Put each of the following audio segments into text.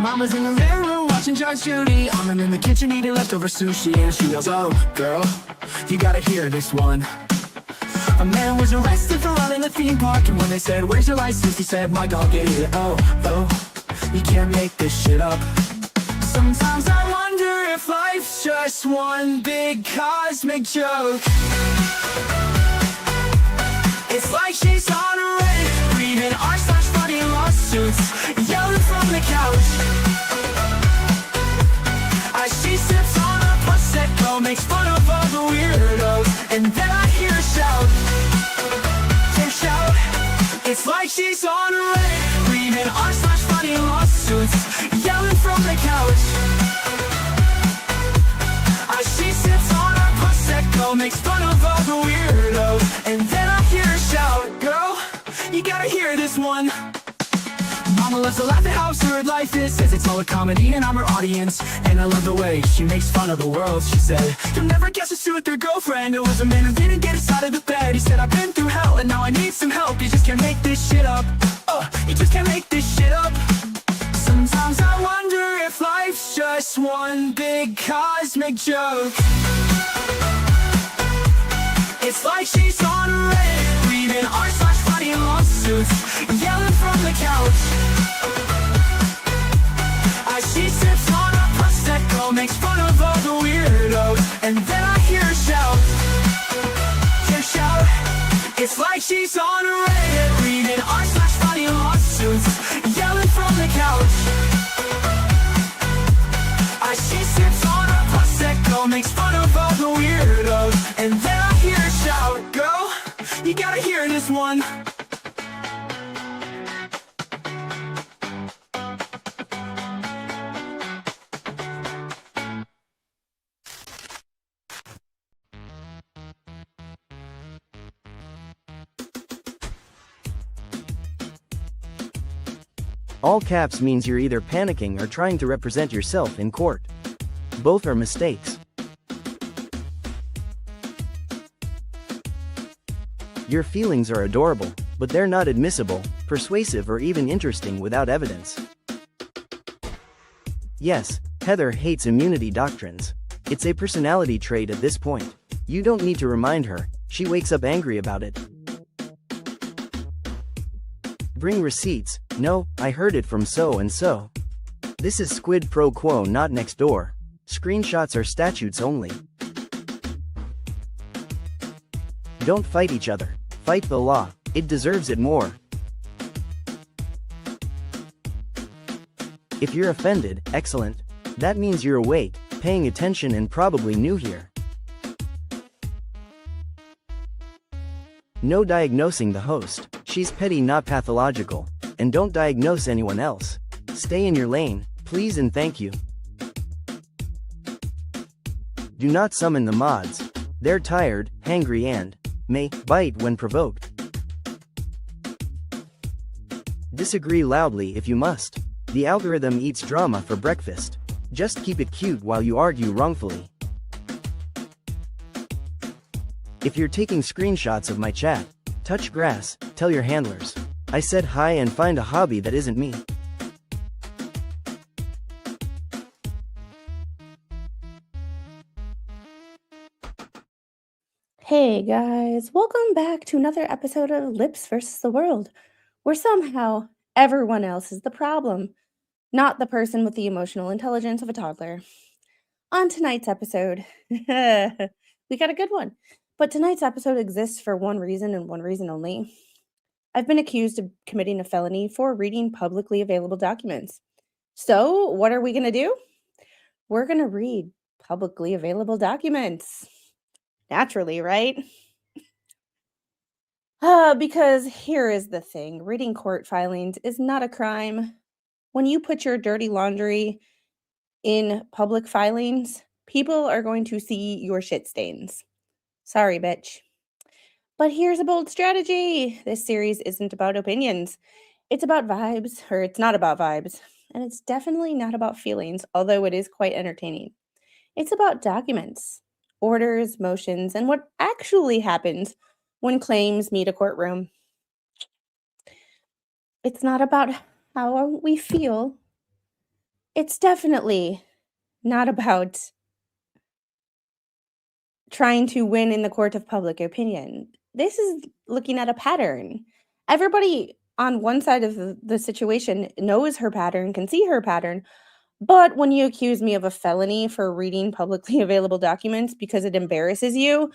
mama's in the living room watching Judge Judy. I'm in the kitchen eating leftover sushi, and she goes, "Oh, girl, you gotta hear this one. A man was arrested for running the theme park, and when they said, 'Where's your license?' he said, 'My dog ate it.' Oh, you can't make this shit up. Sometimes I wonder if life's just one big cosmic joke. It's like she's on a Reddit, reading r/funny lawsuits, yelling from the couch. As she sips on a Prosecco, makes fun of all the weirdos, and then I hear her shout. It's like she's on a Reddit, reading r/funny lawsuits, yelling from the couch. As she sips on a Prosecco, makes fun of all the weirdos, and then I hear her shout. Girl, you gotta hear this one. Mama loves to laugh at how absurd life is, says it's all a comedy and I'm her audience. And I love the way she makes fun of the world. She said, "You'll never guess who with their girlfriend. It was a man who didn't get us out of the bed. He said, 'I've been through hell and now I need some help.' You just can't make this shit up. You just can't make this shit up. Sometimes I wonder if life's just one big cosmic joke. It's like she's on a Reddit, reading r/funny lawsuits, yelling from the couch. As she sips on a Prosecco, makes fun of all the weirdos, and then I hear her shout. It's like she's on a Reddit, reading r/funny lawsuits, yelling from the couch. As she sips on a Prosecco, makes fun of all the weirdos, and then I hear her shout. Girl, you gotta hear this one. All caps means you're either panicking or trying to represent yourself in court. Both are mistakes. Your feelings are adorable, but they're not admissible, persuasive, or even interesting without evidence. Yes, Heather hates immunity doctrines. It's a personality trait at this point. You don't need to remind her, she wakes up angry about it. Bring receipts. No, I heard it from so and so. This is quid pro quo, not next door. Screenshots are statutes only. Don't fight each other. Fight the law. It deserves it more. If you're offended, excellent. That means you're awake, paying attention, and probably new here. No diagnosing the host. She's petty, not pathological. And don't diagnose anyone else. Stay in your lane, please and thank you. Do not summon the mods. They're tired, hangry, and may bite when provoked. Disagree loudly if you must. The algorithm eats drama for breakfast. Just keep it cute while you argue wrongfully. If you're taking screenshots of my chat, touch grass, tell your handlers. I said hi and find a hobby that isn't me. Hey guys, welcome back to another episode of Lips versus the World, where somehow everyone else is the problem, not the person with the emotional intelligence of a toddler. On tonight's episode, we got a good one, but tonight's episode exists for one reason and one reason only. I've been accused of committing a felony for reading publicly available documents. So what are we going to do? We're going to read publicly available documents. Naturally, right? Because here is the thing. Reading court filings is not a crime. When you put your dirty laundry in public filings, people are going to see your shit stains. Sorry, bitch. But here's a bold strategy. This series isn't about opinions. It's about vibes, or it's not about vibes. And it's definitely not about feelings, although it is quite entertaining. It's about documents, orders, motions, and what actually happens when claims meet a courtroom. It's not about how we feel. It's definitely not about trying to win in the court of public opinion. This is looking at a pattern. Everybody on one side of the situation knows her pattern, can see her pattern. But when you accuse me of a felony for reading publicly available documents because it embarrasses you,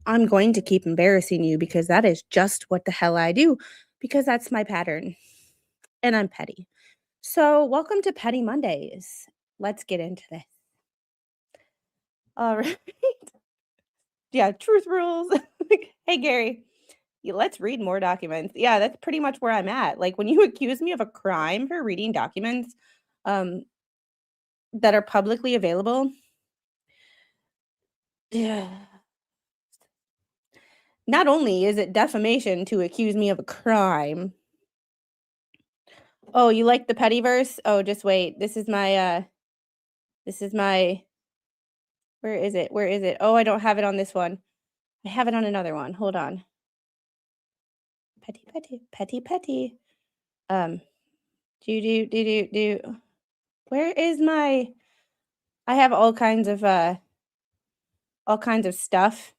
I'm going to keep embarrassing you because that is just what the hell I do, because that's my pattern. And I'm petty. So, welcome to Petty Mondays. Let's get into this. All right. Yeah, truth rules. Hey, Gary, let's read more documents. Yeah, that's pretty much where I'm at. Like, when you accuse me of a crime for reading documents um, that are publicly available, yeah. Not only is it defamation to accuse me of a crime. Oh, you like the petty verse? Oh, just wait. This is my where is it? Where is it? Oh, I don't have it on this one. I have it on another one. Hold on. Petty, petty, petty, petty. Um, do. Where is my I have all kinds of stuff.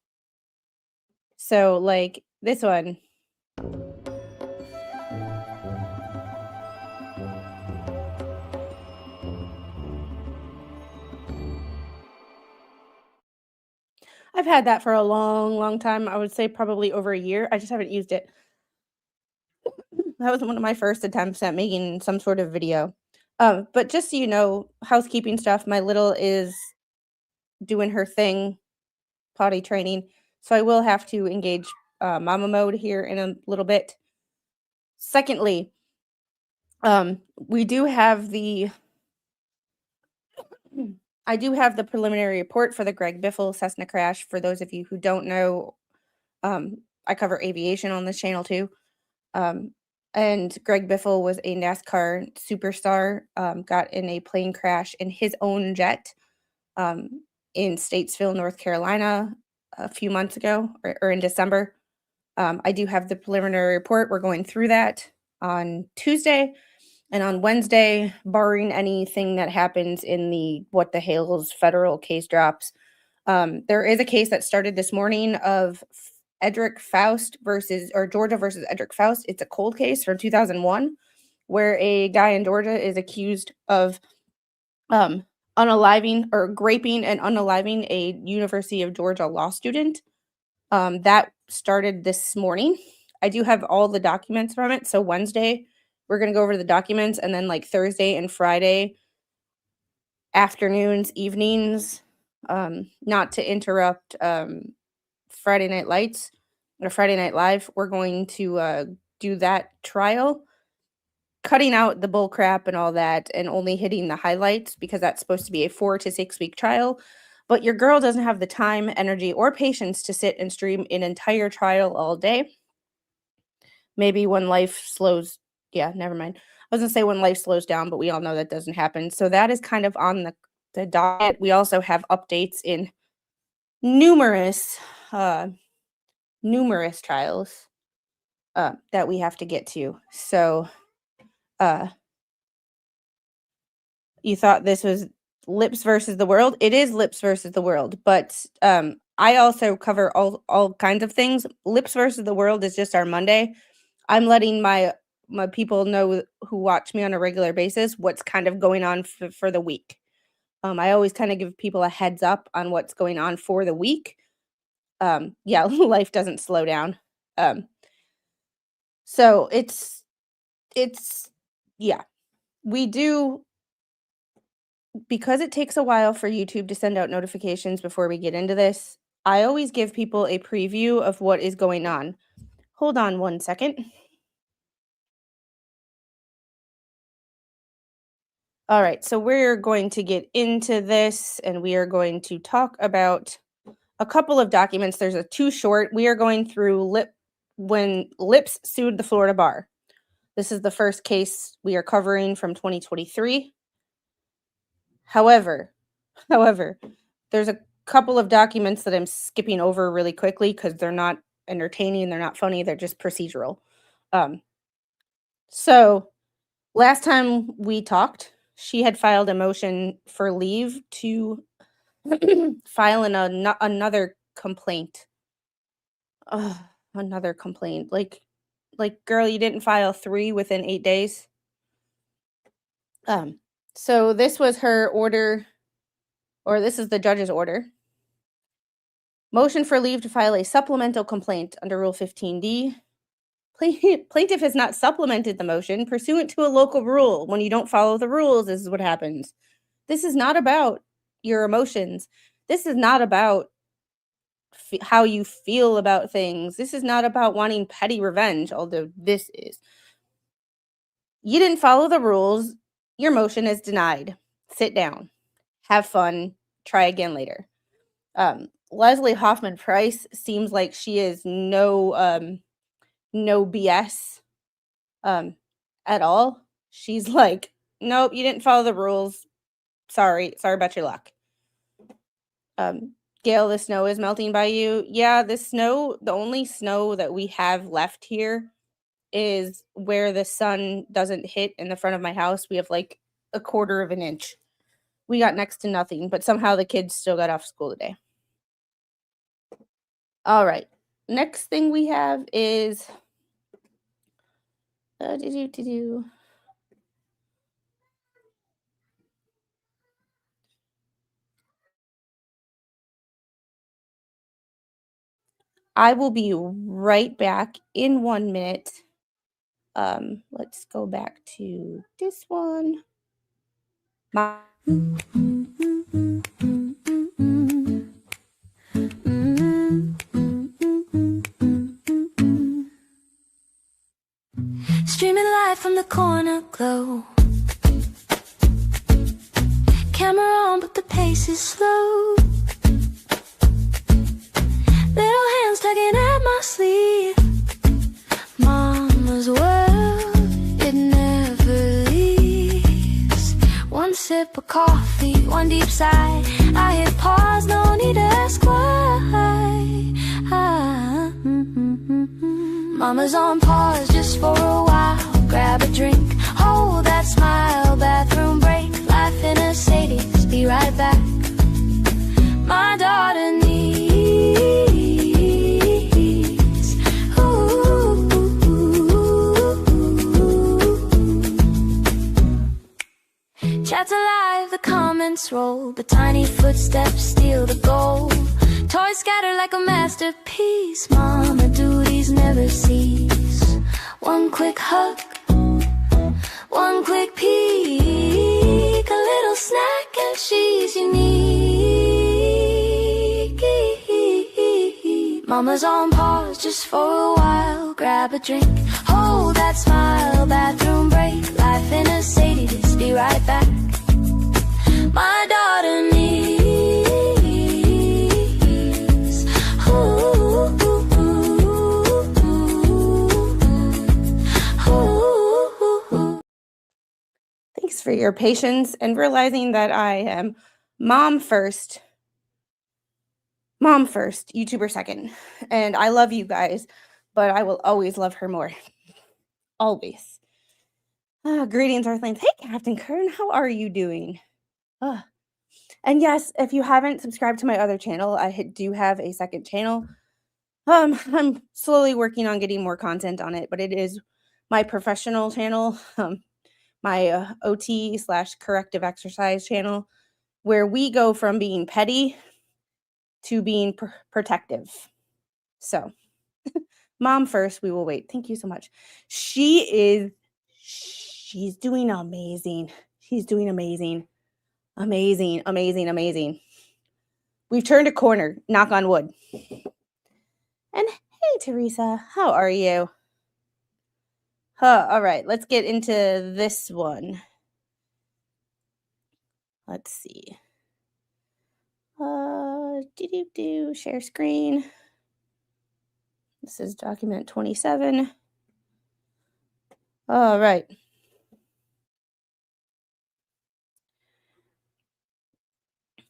So like this one. I've had that for a long, long time. I would say probably over a year. I just haven't used it. That was one of my first attempts at making some sort of video. But just so you know, housekeeping stuff, my little is doing her thing, potty training. So I will have to engage mama mode here in a little bit. Secondly, we do have I do have the preliminary report for the Greg Biffle Cessna crash. For those of you who don't know, I cover aviation on this channel too. And Greg Biffle was a NASCAR superstar, got in a plane crash in his own jet in Statesville, North Carolina, a few months ago or in December. I do have the preliminary report. We're going through that on Tuesday. And on Wednesday, barring anything that happens in the What the Hales federal case drops, there is a case that started this morning of Edric Faust Georgia versus Edric Faust. It's a cold case from 2001 where a guy in Georgia is accused of unaliving or graping and unaliving a University of Georgia law student. That started this morning. I do have all the documents from it. So Wednesday, we're going to go over the documents, and then like Thursday and Friday afternoons, evenings, not to interrupt Friday Night Lights or Friday Night Live, we're going to do that trial, cutting out the bull crap and all that and only hitting the highlights because that's supposed to be a 4 to 6 week trial. But your girl doesn't have the time, energy, or patience to sit and stream an entire trial all day. Maybe when life slows, yeah, never mind. I was going to say when life slows down, but we all know that doesn't happen. So that is kind of on the docket. We also have updates in numerous trials that we have to get to. So you thought this was Lips versus the World? It is Lips versus the World, but I also cover all kinds of things. Lips versus the World is just our Monday. I'm letting my people know who watch me on a regular basis what's kind of going on for the week. I always kind of give people a heads up on what's going on for the week. Yeah, life doesn't slow down. So it's yeah, we do, because it takes a while for YouTube to send out notifications before we get into this. I always give people a preview of what is going on. Hold on one second. All right, so we're going to get into this and we are going to talk about a couple of documents. There's a too short. We are going through when Lips sued the Florida bar. This is the first case we are covering from 2023. However, there's a couple of documents that I'm skipping over really quickly because they're not entertaining, they're not funny, they're just procedural. So last time we talked, she had filed a motion for leave to file another complaint. Ugh, another complaint. Like, girl, you didn't file 3 within 8 days? So this was her order, or this is the judge's order. Motion for leave to file a supplemental complaint under Rule 15D. Plaintiff has not supplemented the motion pursuant to a local rule. When you don't follow the rules, this is what happens. This is not about your emotions. This is not about how you feel about things. This is not about wanting petty revenge, although this is. You didn't follow the rules. Your motion is denied. Sit down. Have fun. Try again later. Leslie Hoffman Price seems like she is no BS at all. She's like, nope, you didn't follow the rules. Sorry about your luck. Gail, the snow is melting by you. Yeah, the only snow that we have left here is where the sun doesn't hit in the front of my house. We have like 1/4 of an inch. We got next to nothing, but somehow the kids still got off school today. All right. Next thing we have is I will be right back in 1 minute. Let's go back to this one. Streaming live from the corner glow. Camera on, but the pace is slow. Little hands tugging at my sleeve. Mama's world, it never leaves. One sip of coffee, one deep sigh. I hit pause, no need to ask why. Mama's on pause just for a while. Grab a drink, hold that smile. Bathroom break, life in a Sadie's. Be right back. My daughter needs Chats alive, the comments roll, but tiny footsteps steal the goal. Toys scatter like a masterpiece. Mama duties never cease. One quick hug, one quick peek, a little snack and she's unique. Mama's on pause just for a while. Grab a drink, hold that smile. Bathroom break, life in a Sadie's. Be right back. My daughter needs Thanks for your patience and realizing that I am mom first, YouTuber second. And I love you guys, but I will always love her more. Always. Greetings, Earthlings. Hey, Captain Kern, how are you doing? And yes, if you haven't subscribed to my other channel, I do have a second channel. I'm slowly working on getting more content on it, but it is my professional channel, my OT/corrective exercise channel, where we go from being petty to being protective. So, mom first, we will wait. Thank you so much. She's doing amazing. She's doing amazing. Amazing. We've turned a corner, knock on wood. And hey, Teresa, how are you? All right, let's get into this one. Let's see. Share screen. This is document 27. All right.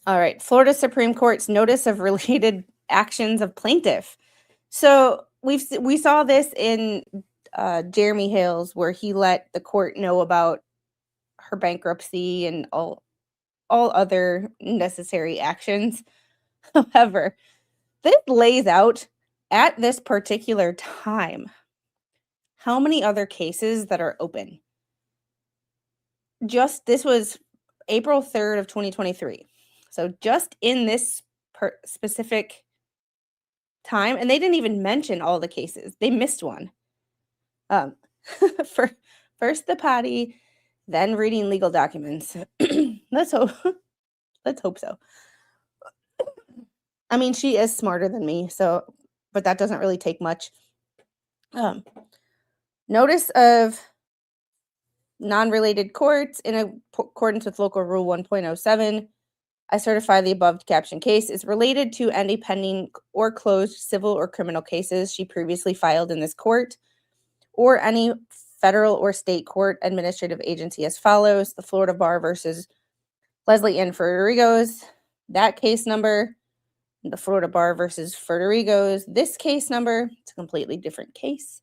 All right, Florida Supreme Court's notice of related actions of plaintiff. So we saw this in Jeremy Hales, where he let the court know about her bankruptcy and all other necessary actions. However, this lays out at this particular time how many other cases that are open. This was April 3rd of 2023. So just in this specific time, and they didn't even mention all the cases. They missed one. For first the potty, then reading legal documents. Let's hope so. I mean, she is smarter than me, but that doesn't really take much. Notice of non-related courts in accordance with Local Rule 1.07. I certify the above captioned case is related to any pending or closed civil or criminal cases she previously filed in this court, or any federal or state court administrative agency as follows: the Florida Bar versus Leslie Ann Federigos, that case number, the Florida Bar versus Federigos, this case number, it's a completely different case.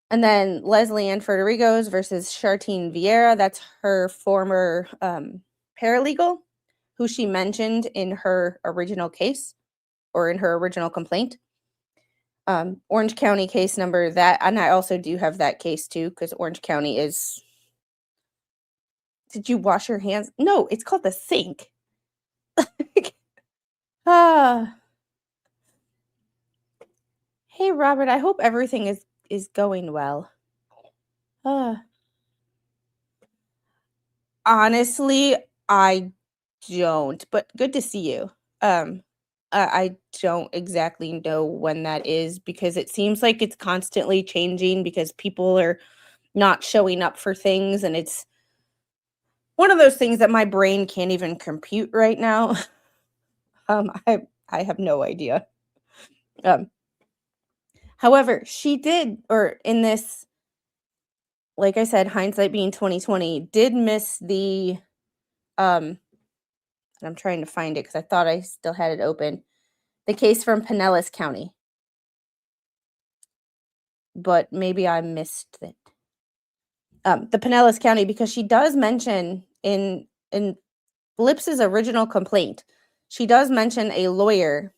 And then Leslie Ann Federigos versus Chartine Vieira, that's her former paralegal, who she mentioned in her original case or in her original complaint. Orange County case number, that, and I also do have that case too, because Orange County is, did you wash your hands? No, it's called the sink. Hey Robert, I hope everything is going well. Honestly, I don't, but good to see you. I don't exactly know when that is, because it seems like it's constantly changing because people are not showing up for things, and it's one of those things that my brain can't even compute right now. I have no idea. However, she did, or in this, like I said, hindsight being 2020, did miss the and I'm trying to find it because I thought I still had it open. The case from Pinellas County. But maybe I missed it. The Pinellas County, because she does mention in Lips's original complaint, she does mention a lawyer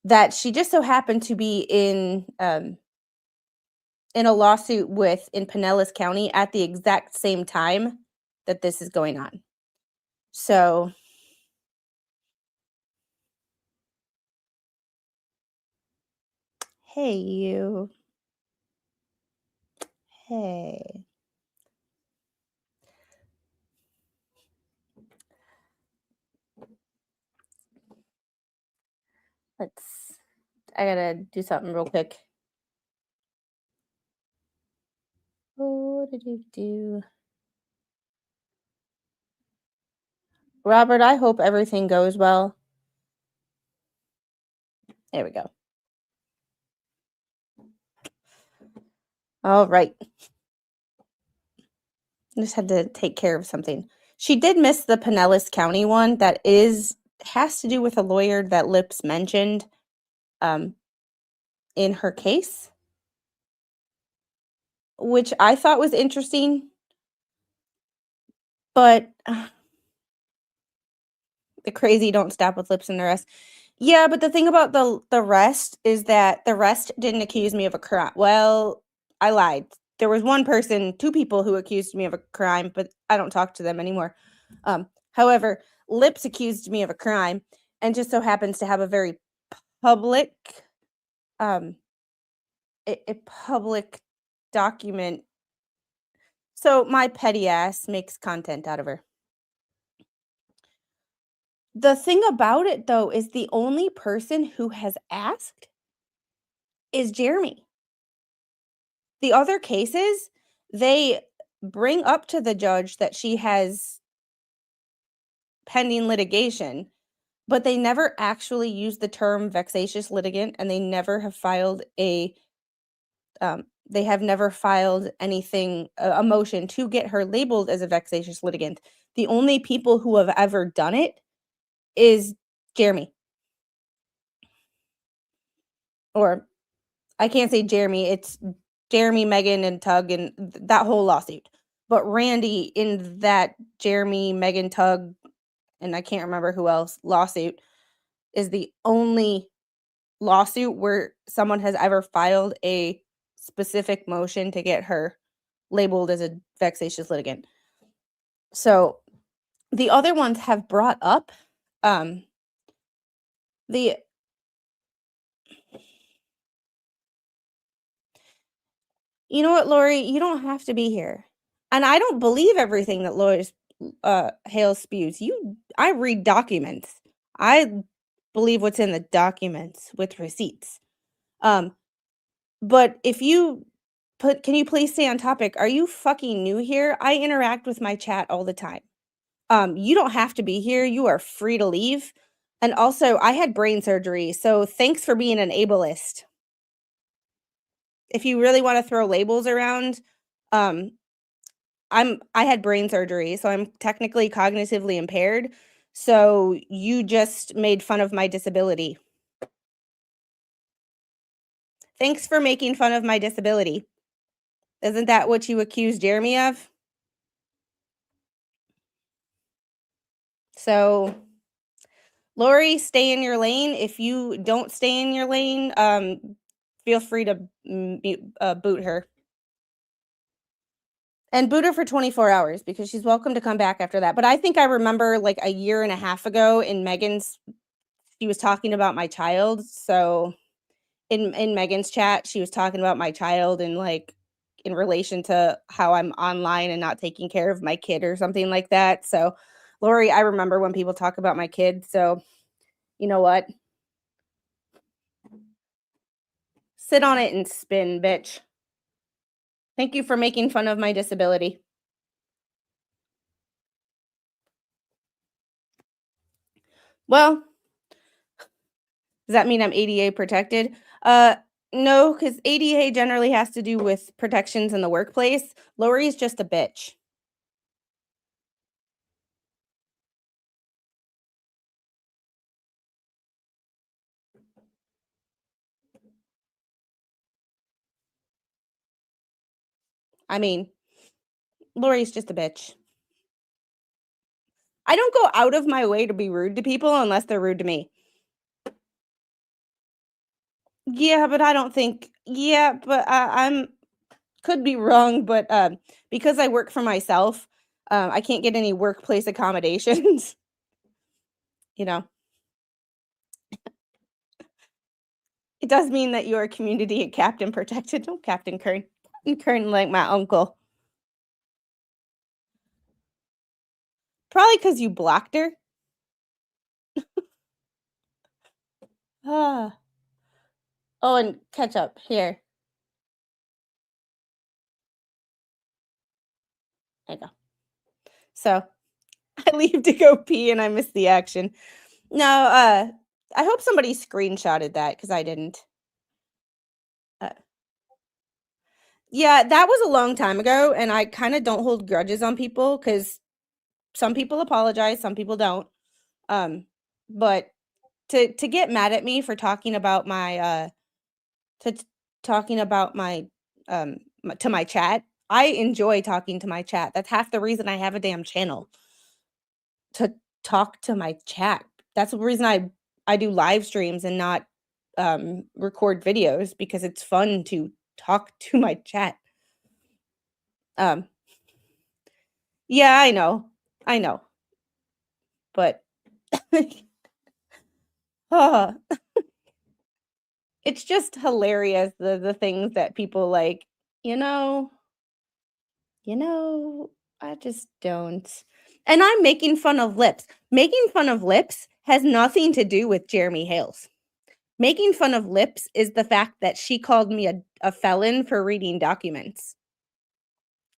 that she just so happened to be in a lawsuit with in Pinellas County at the exact same time that this is going on. So hey, you. Hey. I gotta do something real quick. What did you do? Robert, I hope everything goes well. There we go. All right. I just had to take care of something. She did miss the Pinellas County one that has to do with a lawyer that Lips mentioned in her case, which I thought was interesting. But the crazy don't stop with Lips and the rest. Yeah, but the thing about the rest is that the rest didn't accuse me of a crime. Well, I lied. There was two people who accused me of a crime, but I don't talk to them anymore. However, Lips accused me of a crime and just so happens to have a very public, a public document. So my petty ass makes content out of her. The thing about it, though, is the only person who has asked is Jeremy. The other cases, they bring up to the judge that she has pending litigation, but they never actually use the term vexatious litigant, and they never have filed they have never filed anything, a motion to get her labeled as a vexatious litigant. The only people who have ever done it is Jeremy. Or I can't say Jeremy, it's Jeremy, Megan, and Tug, and that whole lawsuit. But Randy in that Jeremy, Megan Tugg, and I can't remember who else lawsuit is the only lawsuit where someone has ever filed a specific motion to get her labeled as a vexatious litigant. So the other ones have brought up the you know what, Lori, you don't have to be here. And I don't believe everything that Lori Hale spews. I read documents. I believe what's in the documents with receipts. But if you can you please stay on topic? Are you fucking new here? I interact with my chat all the time. You don't have to be here. You are free to leave. And also, I had brain surgery, so thanks for being an ableist. If you really want to throw labels around, I had brain surgery, so I'm technically cognitively impaired. So you just made fun of my disability. Thanks for making fun of my disability. Isn't that what you accused Jeremy of? So, Lori, stay in your lane. If you don't stay in your lane, feel free to boot her. And boot her for 24 hours because she's welcome to come back after that. But I think I remember like a year and a half ago in Megan's, she was talking about my child. So in Megan's chat, she was talking about my child and like in relation to how I'm online and not taking care of my kid or something like that. So Lori, I remember when people talk about my kid. So you know what? Sit on it and spin, bitch. Thank you for making fun of my disability. Well, does that mean I'm ADA protected? No, because ADA generally has to do with protections in the workplace. Lori's just a bitch. I mean, Lori's just a bitch. I don't go out of my way to be rude to people unless they're rude to me. Yeah, but I don't think. Yeah, but I'm could be wrong, but because I work for myself, I can't get any workplace accommodations. You know, it does mean that you're community and captain protected. Oh, Captain Kern. Captain Kern like my uncle. Probably because you blocked her. Ah. Oh, and ketchup here. There you go. So I leave to go pee and I miss the action. No, I hope somebody screenshotted that because I didn't. Yeah, that was a long time ago, and I kind of don't hold grudges on people because some people apologize, some people don't. But to get mad at me for talking about my talking about my to my chat, I enjoy talking to my chat. That's half the reason I have a damn channel. To talk to my chat. That's the reason I do live streams and not record videos because it's fun to talk to my chat. Yeah, I know. I know. But oh, it's just hilarious the things that people like, you know, I just don't. And I'm making fun of lips. Making fun of lips has nothing to do with Jeremy Hales. Making fun of lips is the fact that she called me a felon for reading documents.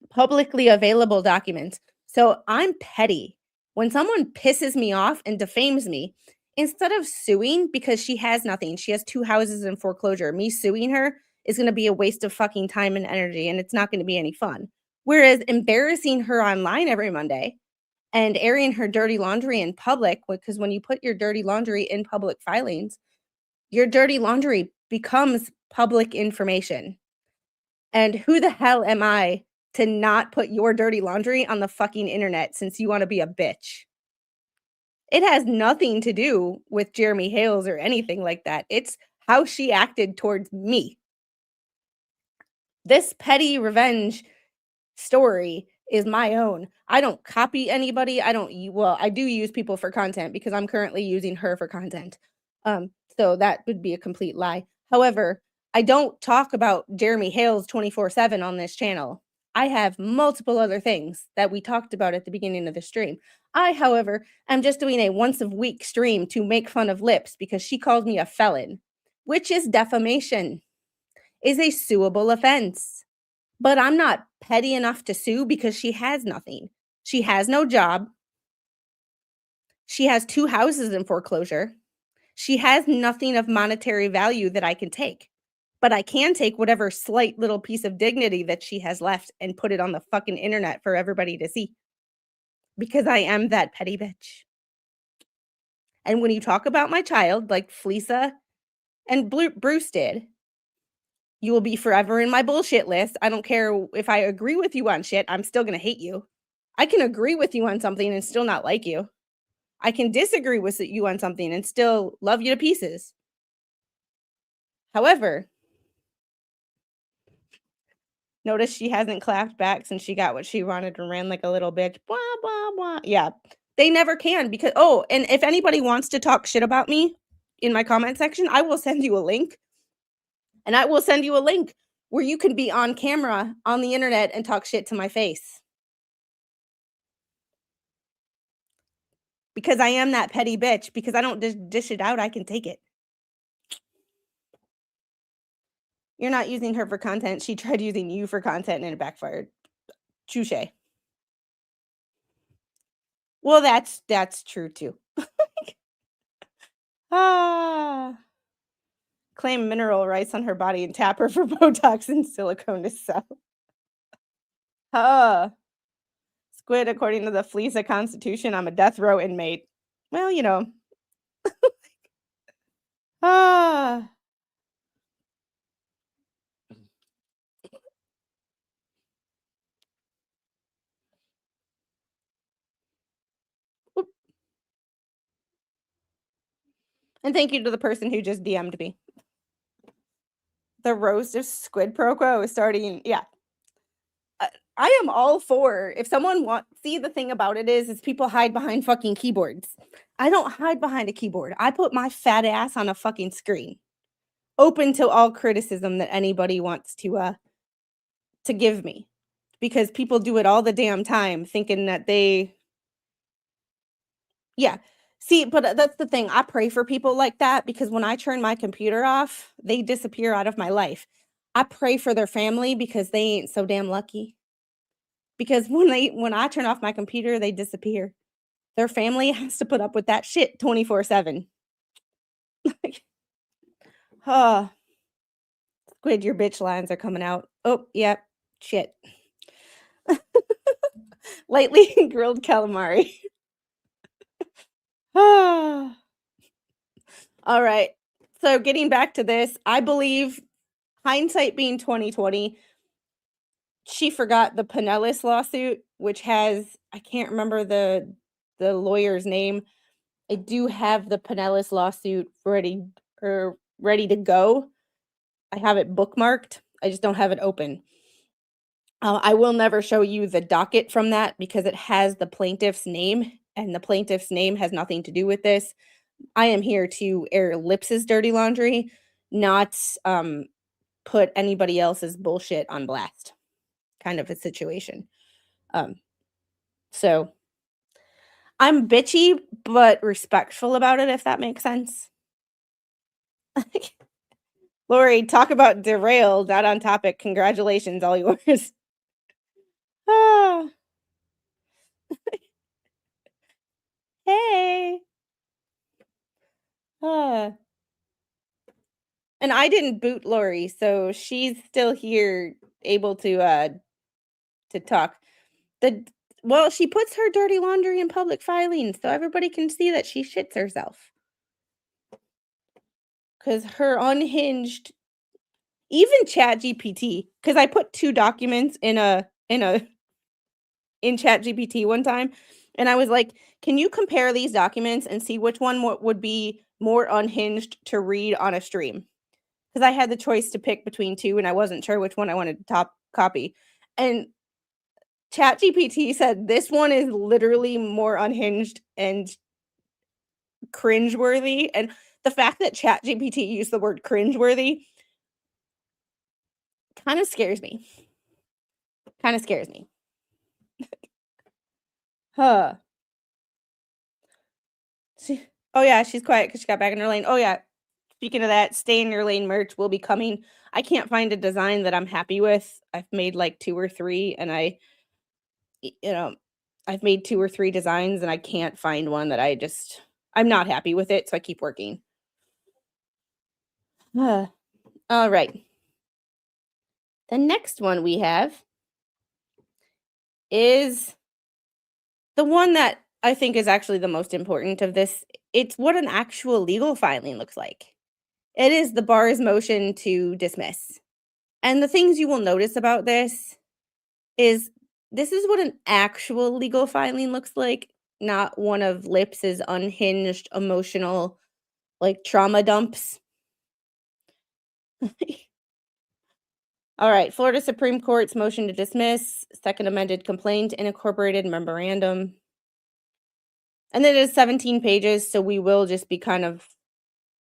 Publicly available documents. So I'm petty. When someone pisses me off and defames me, instead of suing because she has nothing, she has 2 houses in foreclosure, me suing her is going to be a waste of fucking time and energy, and it's not going to be any fun. Whereas embarrassing her online every Monday and airing her dirty laundry in public, because when you put your dirty laundry in public filings, your dirty laundry becomes public information. And who the hell am I to not put your dirty laundry on the fucking internet since you want to be a bitch. It has nothing to do with Jeremy Hales or anything like that. It's how she acted towards me. This petty revenge story is my own. I don't copy anybody. I do use people for content because I'm currently using her for content. So that would be a complete lie. However, I don't talk about Jeremy Hales 24/7 on this channel. I have multiple other things that we talked about at the beginning of the stream. I, however, am just doing a once a week stream to make fun of Lips because she called me a felon, which is defamation, is a suable offense. But I'm not petty enough to sue because she has nothing. She has no job. She has 2 houses in foreclosure. She has nothing of monetary value that I can take. But I can take whatever slight little piece of dignity that she has left and put it on the fucking internet for everybody to see. Because I am that petty bitch. And when you talk about my child, like Fleesa and Bruce did, you will be forever in my bullshit list. I don't care if I agree with you on shit, I'm still gonna hate you. I can agree with you on something and still not like you. I can disagree with you on something and still love you to pieces. However, notice she hasn't clapped back since she got what she wanted and ran like a little bitch. Blah, blah, blah. Yeah, they never can because, and if anybody wants to talk shit about me in my comment section, I will send you a link. And I will send you a link where you can be on camera on the internet and talk shit to my face. Because I am that petty bitch. Because I don't dish it out, I can take it. You're not using her for content. She tried using you for content and it backfired. Touche. Well, that's true too. Claim mineral rights on her body and tap her for Botox and silicone to sell. Squid, according to the Fleesa Constitution, I'm a death row inmate. Well, you know. And thank you to the person who just DM'd me. The roast of Squid Pro Quo is starting. Yeah. I am all for, if someone see, the thing about it is people hide behind fucking keyboards. I don't hide behind a keyboard. I put my fat ass on a fucking screen, open to all criticism that anybody wants to give me, because people do it all the damn time thinking that see, but that's the thing. I pray for people like that because when I turn my computer off, they disappear out of my life. I pray for their family because they ain't so damn lucky. Because when I turn off my computer, they disappear. Their family has to put up with that shit 24/7. Squid, your bitch lines are coming out. Oh, yep. Shit. Lightly grilled calamari. All right. So getting back to this, I believe, hindsight being 2020, she forgot the Pinellas lawsuit, which has, I can't remember the lawyer's name. I do have the Pinellas lawsuit ready to go. I have it bookmarked. I just don't have it open. I will never show you the docket from that because it has the plaintiff's name, and the plaintiff's name has nothing to do with this. I am here to air Lips's dirty laundry, not put anybody else's bullshit on blast, kind of a situation. So I'm bitchy but respectful about it, if that makes sense. Lori, talk about derailed, not on topic. Congratulations, all yours. Hey. And I didn't boot Lori, so she's still here, able to talk. Well, she puts her dirty laundry in public filings, so everybody can see that she shits herself. Because her unhinged, even ChatGPT, because I put 2 documents in a in ChatGPT one time, and I was like, "Can you compare these documents and see which one would be more unhinged to read on a stream?" Because I had the choice to pick between two, and I wasn't sure which one I wanted to top copy. And ChatGPT said this one is literally more unhinged and cringeworthy. And the fact that ChatGPT used the word cringeworthy kind of scares me. Kind of scares me. Huh. Oh yeah, she's quiet because she got back in her lane. Oh yeah. Speaking of that, stay in your lane merch will be coming. I can't find a design that I'm happy with. I've made like 2 or 3, and I've made 2 or 3 designs, and I can't find one that I'm not happy with it, so I keep working. All right. The next one we have is the one that I think is actually the most important of this. It's what an actual legal filing looks like. It is the bar's motion to dismiss. And the things you will notice about this is what an actual legal filing looks like, not one of Lips's unhinged emotional, like, trauma dumps. All right, Florida Supreme Court's motion to dismiss, second amended complaint, and incorporated memorandum. And then it is 17 pages, so we will just be kind of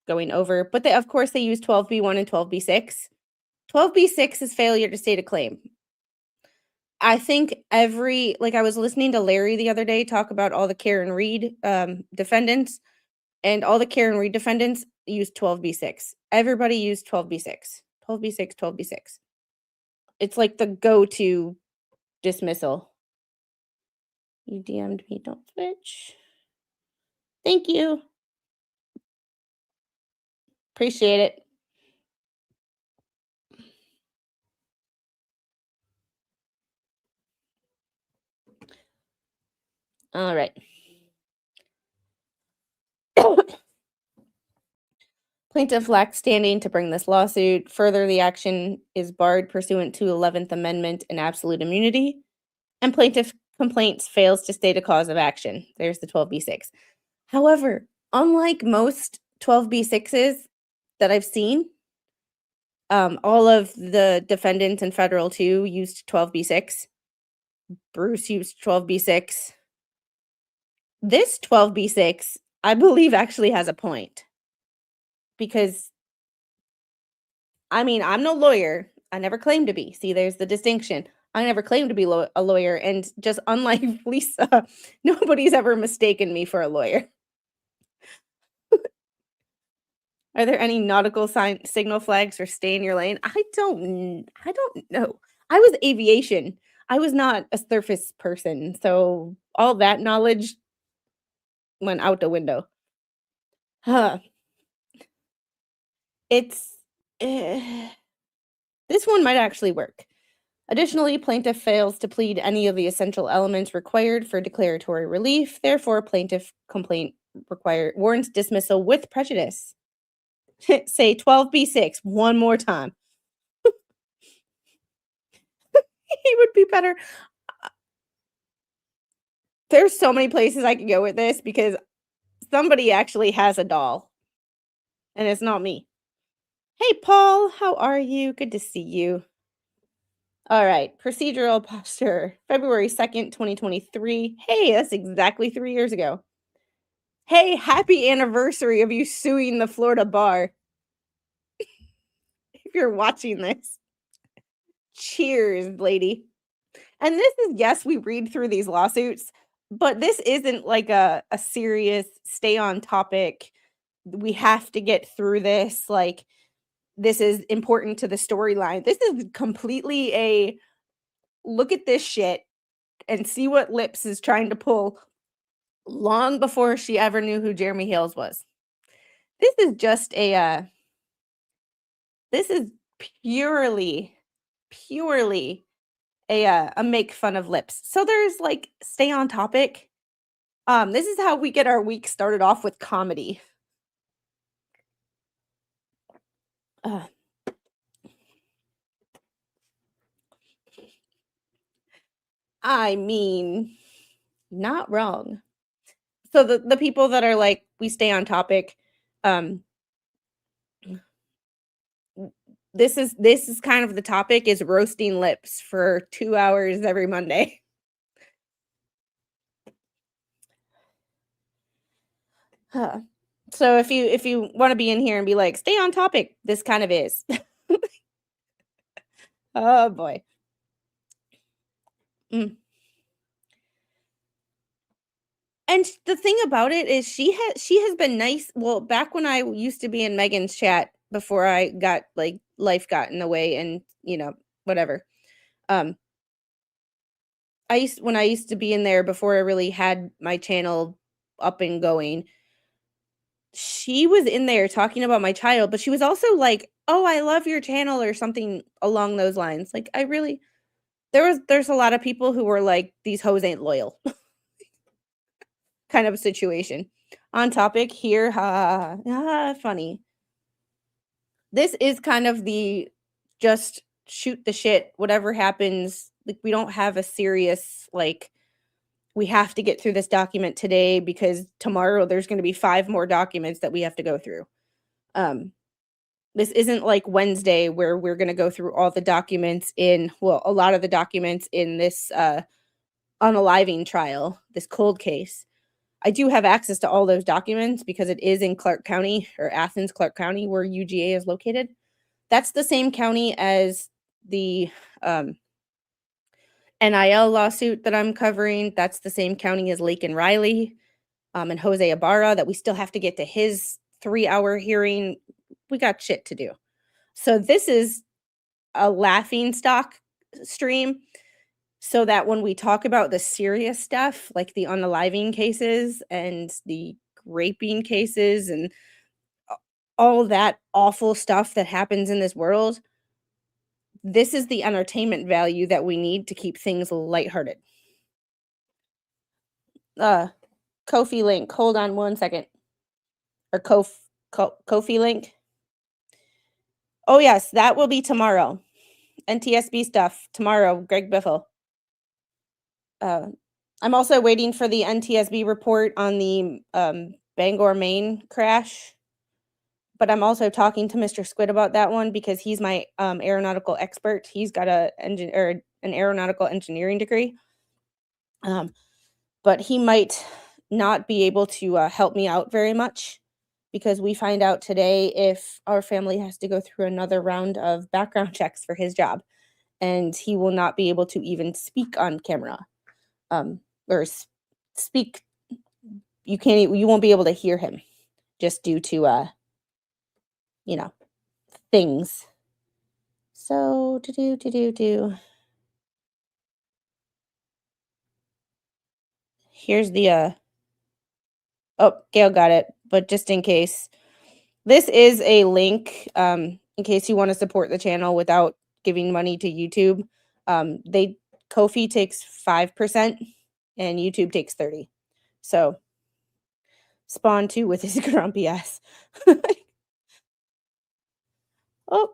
going over. But of course, they use 12b1 and 12b6. 12b6 is failure to state a claim. I think I was listening to Larry the other day talk about all the Karen Reed defendants, and all the Karen Reed defendants used 12b6. Everybody used 12b6. 12b6, 12b6. It's like the go-to dismissal. You DM'd me, don't switch. Thank you. Appreciate it. All right. Plaintiff lacks standing to bring this lawsuit. Further, the action is barred pursuant to 11th Amendment and absolute immunity. And plaintiff complaints fails to state a cause of action. There's the 12b6. However, unlike most 12b6s that I've seen, all of the defendants in federal 2 used 12b6. Bruce used 12b6. This 12b6, I believe, actually has a point. Because, I mean, I'm no lawyer. I never claimed to be. See, there's the distinction. I never claimed to be a lawyer. And just unlike Lisa, nobody's ever mistaken me for a lawyer. Are there any nautical signal flags for stay in your lane? I don't know. I was aviation. I was not a surface person. So all that knowledge went out the window. Huh. It's this one might actually work. Additionally, plaintiff fails to plead any of the essential elements required for declaratory relief. Therefore, plaintiff complaint warrants dismissal with prejudice. Say 12b6 one more time. He would be better. There's so many places I could go with this because somebody actually has a doll. And it's not me. Hey, Paul, how are you? Good to see you. All right, procedural posture, February 2nd, 2023. Hey, that's exactly 3 years ago. Hey, happy anniversary of you suing the Florida bar. If you're watching this. Cheers, lady. And this is, yes, we read through these lawsuits, but this isn't like a serious stay on topic. We have to get through this. Like, this is important to the storyline. This is completely a look at this shit and see what Lips is trying to pull long before she ever knew who Jeremy Hales was. This is just this is purely a make fun of Lips. So there's like stay on topic. This is how we get our week started off with comedy. I mean, not wrong. So the people that are like, we stay on topic, um, this is kind of the topic is roasting lips for 2 hours every Monday. Huh. So if you wanna be in here and be like, "Stay on topic," this kind of is. Oh, boy. Mm. And the thing about it is she has been nice. Well, back when I used to be in Megan's chat before I got, like, life got in the way and, whatever. Um, I used to be in there before I really had my channel up and going, she was in there talking about my child, but she was also like, "Oh, I love your channel," or something along those lines. Like, I really there's a lot of people who were like, "These hoes ain't loyal," kind of a situation. On topic here, ha, funny. This is kind of the just shoot the shit, whatever happens. Like, we don't have a serious, like, we have to get through this document today because tomorrow there's going to be 5 more documents that we have to go through. Um, this isn't like Wednesday where we're going to go through all the documents a lot of the documents in this unaliving trial, this cold case. I do have access to all those documents because it is in Clark County or Athens, Clark County, where UGA is located. That's the same county as the NIL lawsuit that I'm covering. That's the same county as Lake and Riley, and Jose Ibarra, that we still have to get to his 3-hour hearing. We got shit to do. So this is a laughing stock stream so that when we talk about the serious stuff, like the unaliving cases and the raping cases and all that awful stuff that happens in this world, this is the entertainment value that we need to keep things lighthearted. Kofi link. Hold on one second. Or Kofi link. Oh yes, that will be tomorrow. NTSB stuff tomorrow. Greg Biffle. I'm also waiting for the NTSB report on the Bangor, Maine crash. But I'm also talking to Mr. Squid about that one because he's my aeronautical expert. He's got an aeronautical engineering degree. But he might not be able to help me out very much because we find out today if our family has to go through another round of background checks for his job, and he will not be able to even speak on camera, or speak. You won't be able to hear him just due to things. So here's the oh, Gail got it, but just in case, this is a link in case you want to support the channel without giving money to YouTube. Ko-fi takes 5% and YouTube takes 30%. So Spawn 2 with his grumpy ass. Oh.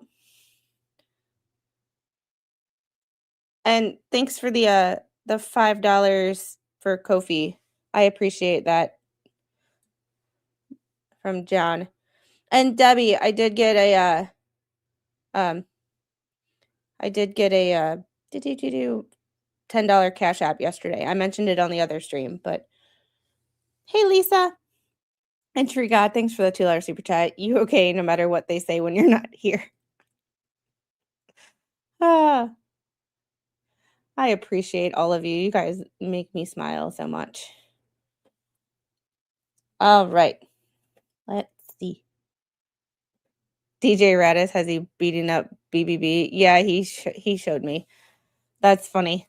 And thanks for the $5 for Ko-fi. I appreciate that from John. And Debbie, I did get a $10 Cash App yesterday. I mentioned it on the other stream, but hey, Lisa. And Tree God, thanks for the $2 super chat. You okay no matter what they say when you're not here. I appreciate all of you. You guys make me smile so much. All right. Let's see. DJ Radis, has he beating up BBB? Yeah, he showed me. That's funny.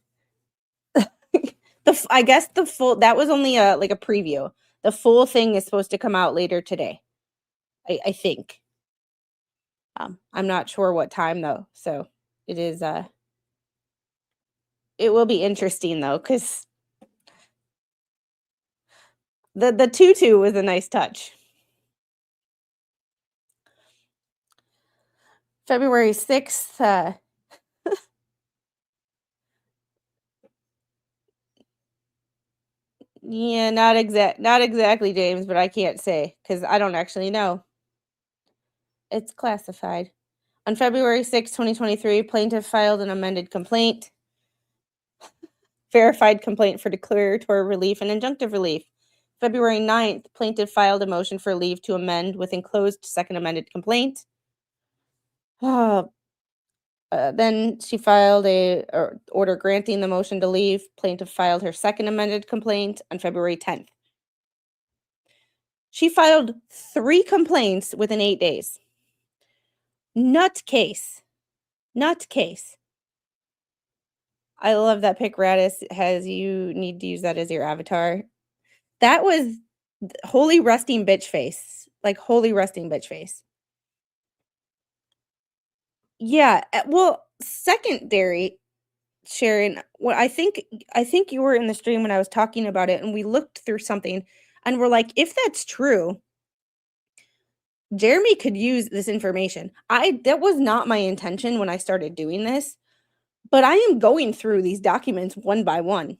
I guess the full, that was only a preview. The full thing is supposed to come out later today. I think. I'm not sure what time though. So it is it will be interesting though, because the tutu was a nice touch. February 6th, Yeah, not exactly, James, but I can't say because I don't actually know. It's classified. On February 6, 2023, plaintiff filed an amended complaint, verified complaint for declaratory relief and injunctive relief. February 9th, plaintiff filed a motion for leave to amend with enclosed second amended complaint. Then she filed a order granting the motion to leave. Plaintiff filed her second amended complaint on February 10th. She filed 3 complaints within 8 days. Nutcase. I love that Pick Radis has you need to use that as your avatar. That was holy resting bitch face. Like holy resting bitch face. Yeah, well, secondary, Sharon, well, I think you were in the stream when I was talking about it, and we looked through something, and we're like, if that's true, Jeremy could use this information. That was not my intention when I started doing this, but I am going through these documents one by one.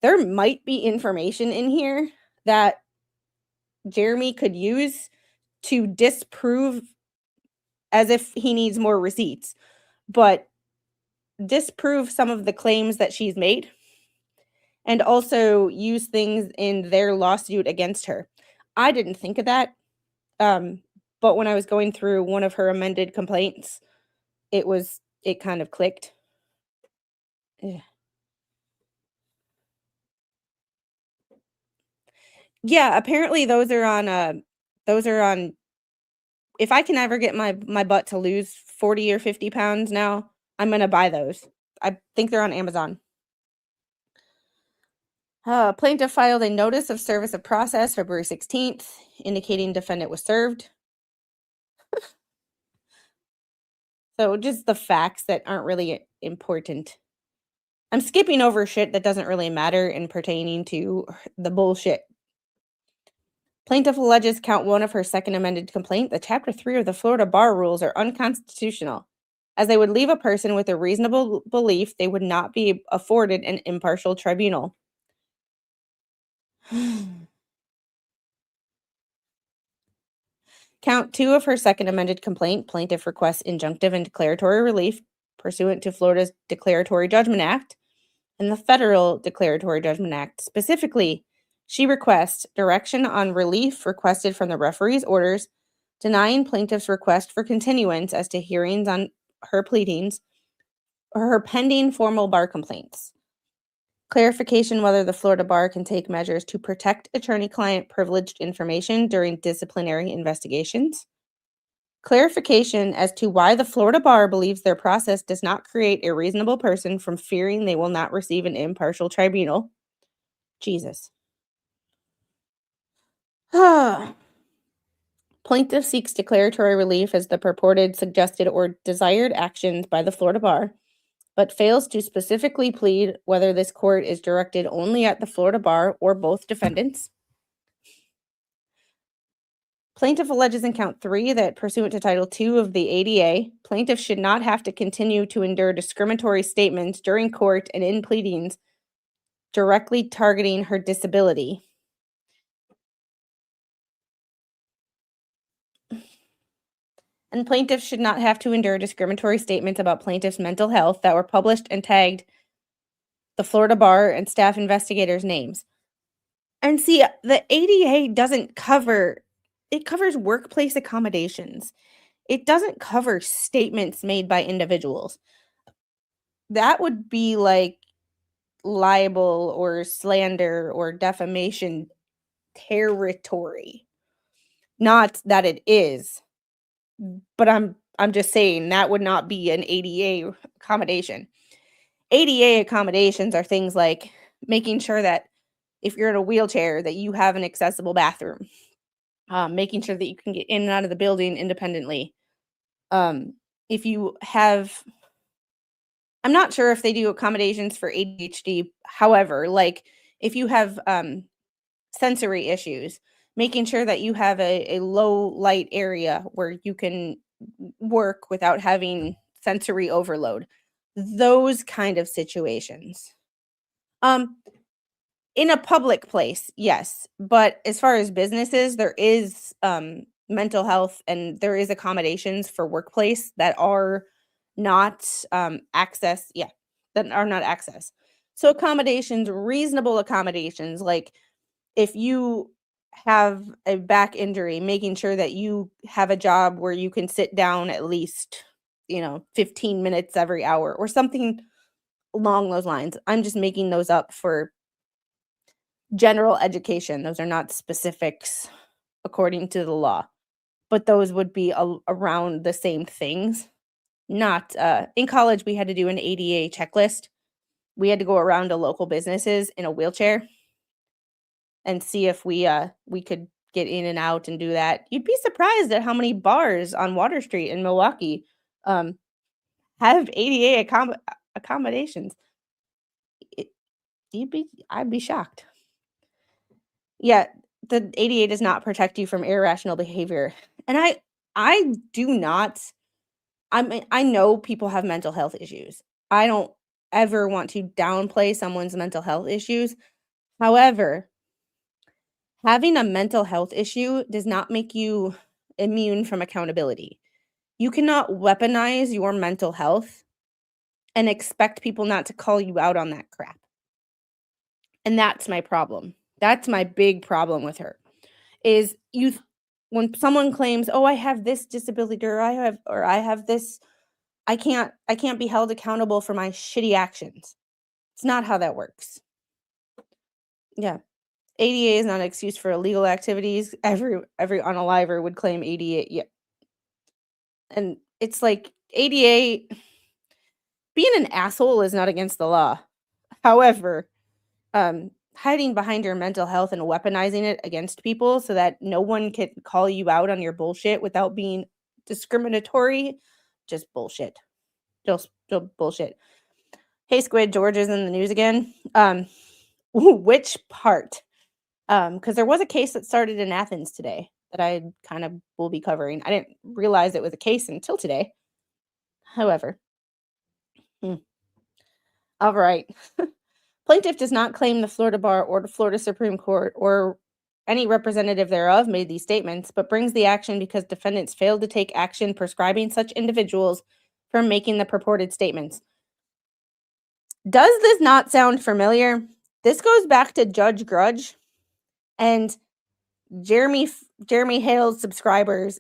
There might be information in here that Jeremy could use to disprove as if he needs more receipts, but disprove some of the claims that she's made and also use things in their lawsuit against her. I didn't think of that. But when I was going through one of her amended complaints, it kind of clicked. Yeah. Yeah, apparently those are on if I can ever get my butt to lose 40 or 50 pounds now, I'm gonna buy those. I think they're on Amazon. Plaintiff filed a notice of service of process February 16th, indicating defendant was served. So just the facts that aren't really important. I'm skipping over shit that doesn't really matter in pertaining to the bullshit. Plaintiff alleges count 1 of her second amended complaint that Chapter 3 of the Florida Bar Rules are unconstitutional, as they would leave a person with a reasonable belief they would not be afforded an impartial tribunal. Count 2 of her second amended complaint, plaintiff requests injunctive and declaratory relief pursuant to Florida's Declaratory Judgment Act and the Federal Declaratory Judgment Act. Specifically, she requests direction on relief requested from the referee's orders, denying plaintiff's request for continuance as to hearings on her pleadings or her pending formal bar complaints. Clarification whether the Florida Bar can take measures to protect attorney-client privileged information during disciplinary investigations. Clarification as to why the Florida Bar believes their process does not create a reasonable person from fearing they will not receive an impartial tribunal. Jesus. Plaintiff seeks declaratory relief as the purported, suggested, or desired actions by the Florida Bar, but fails to specifically plead whether this court is directed only at the Florida Bar or both defendants. Plaintiff alleges in count 3 that pursuant to Title II of the ADA, plaintiff should not have to continue to endure discriminatory statements during court and in pleadings directly targeting her disability. And plaintiffs should not have to endure discriminatory statements about plaintiff's mental health that were published and tagged the Florida Bar and staff investigators' names. And see, the ADA doesn't cover, it covers workplace accommodations. It doesn't cover statements made by individuals. That would be like libel or slander or defamation territory. Not that it is, but I'm just saying that would not be an ADA accommodation. ADA accommodations are things like making sure that if you're in a wheelchair that you have an accessible bathroom, making sure that you can get in and out of the building independently. If you have, I'm not sure if they do accommodations for ADHD. However, like if you have sensory issues, making sure that you have a low light area where you can work without having sensory overload. Those kind of situations. In a public place, yes, but as far as businesses, there is, mental health and there is accommodations for workplace that are not, that are not access. So accommodations, reasonable accommodations, like, if you have a back injury, making sure that you have a job where you can sit down at least, 15 minutes every hour or something along those lines. I'm just making those up for general education. Those are not specifics according to the law, but those would be around the same things. Not in college, we had to do an ADA checklist. We had to go around to local businesses in a wheelchair and see if we could get in and out and do that. You'd be surprised at how many bars on Water Street in Milwaukee um, have ADA accommodations. It, I'd be shocked. Yeah, the ADA does not protect you from irrational behavior. And I do not I know people have mental health issues. I don't ever want to downplay someone's mental health issues. However, having a mental health issue does not make you immune from accountability. You cannot weaponize your mental health and expect people not to call you out on that crap. And that's my problem. That's my big problem with her. Is when someone claims, "Oh, I have this disability or I have this, I can't be held accountable for my shitty actions." It's not how that works. Yeah. ADA is not an excuse for illegal activities. Every unaliver would claim ADA. Yeah. And it's like ADA being an asshole is not against the law. However, hiding behind your mental health and weaponizing it against people so that no one can call you out on your bullshit without being discriminatory, just bullshit. Just bullshit. Hey, Squid, George is in the news again. Which part? Because there was a case that started in Athens today that I kind of will be covering. I didn't realize it was a case until today. However, all right. Plaintiff does not claim the Florida Bar or the Florida Supreme Court or any representative thereof made these statements, but brings the action because defendants failed to take action prescribing such individuals from making the purported statements. Does this not sound familiar? This goes back to Judge Grudge and Jeremy Hale's subscribers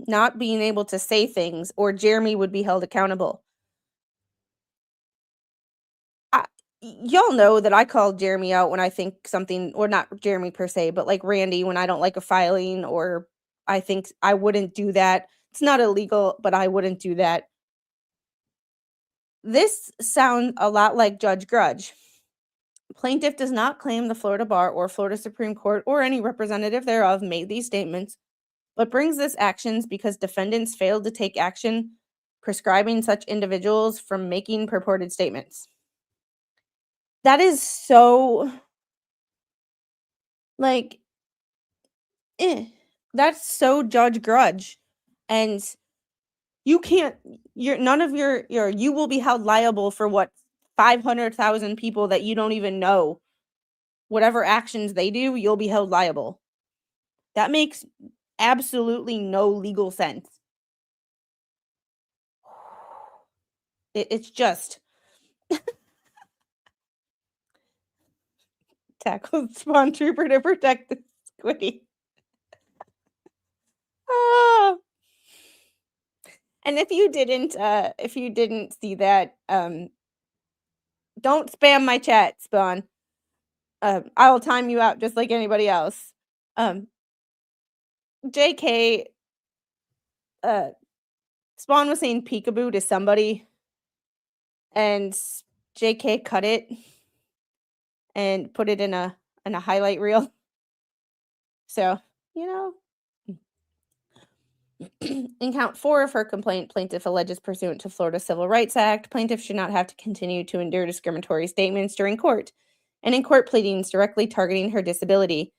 not being able to say things, or Jeremy would be held accountable. Y'all know that I call Jeremy out when I think something, or not Jeremy per se, but like Randy when I don't like a filing, or I think I wouldn't do that. It's not illegal, but I wouldn't do that. This sounds a lot like Judge Grudge. Plaintiff does not claim the Florida Bar or Florida Supreme Court or any representative thereof made these statements, but brings this actions because defendants failed to take action prescribing such individuals from making purported statements. That is so, like, that's so Judge Grudge. And you can't, none of you will be held liable for what 500,000 people that you don't even know, whatever actions they do, you'll be held liable. That makes absolutely no legal sense. It's just tackle Spawn Trooper to protect the squiddy. Ah. And if you didn't see that, don't spam my chat, Spawn. I will time you out just like anybody else. JK, Spawn was saying peekaboo to somebody, and JK cut it and put it in a highlight reel. So, in count 4 of her complaint, plaintiff alleges pursuant to Florida Civil Rights Act, plaintiff should not have to continue to endure discriminatory statements during court and in court pleadings directly targeting her disability.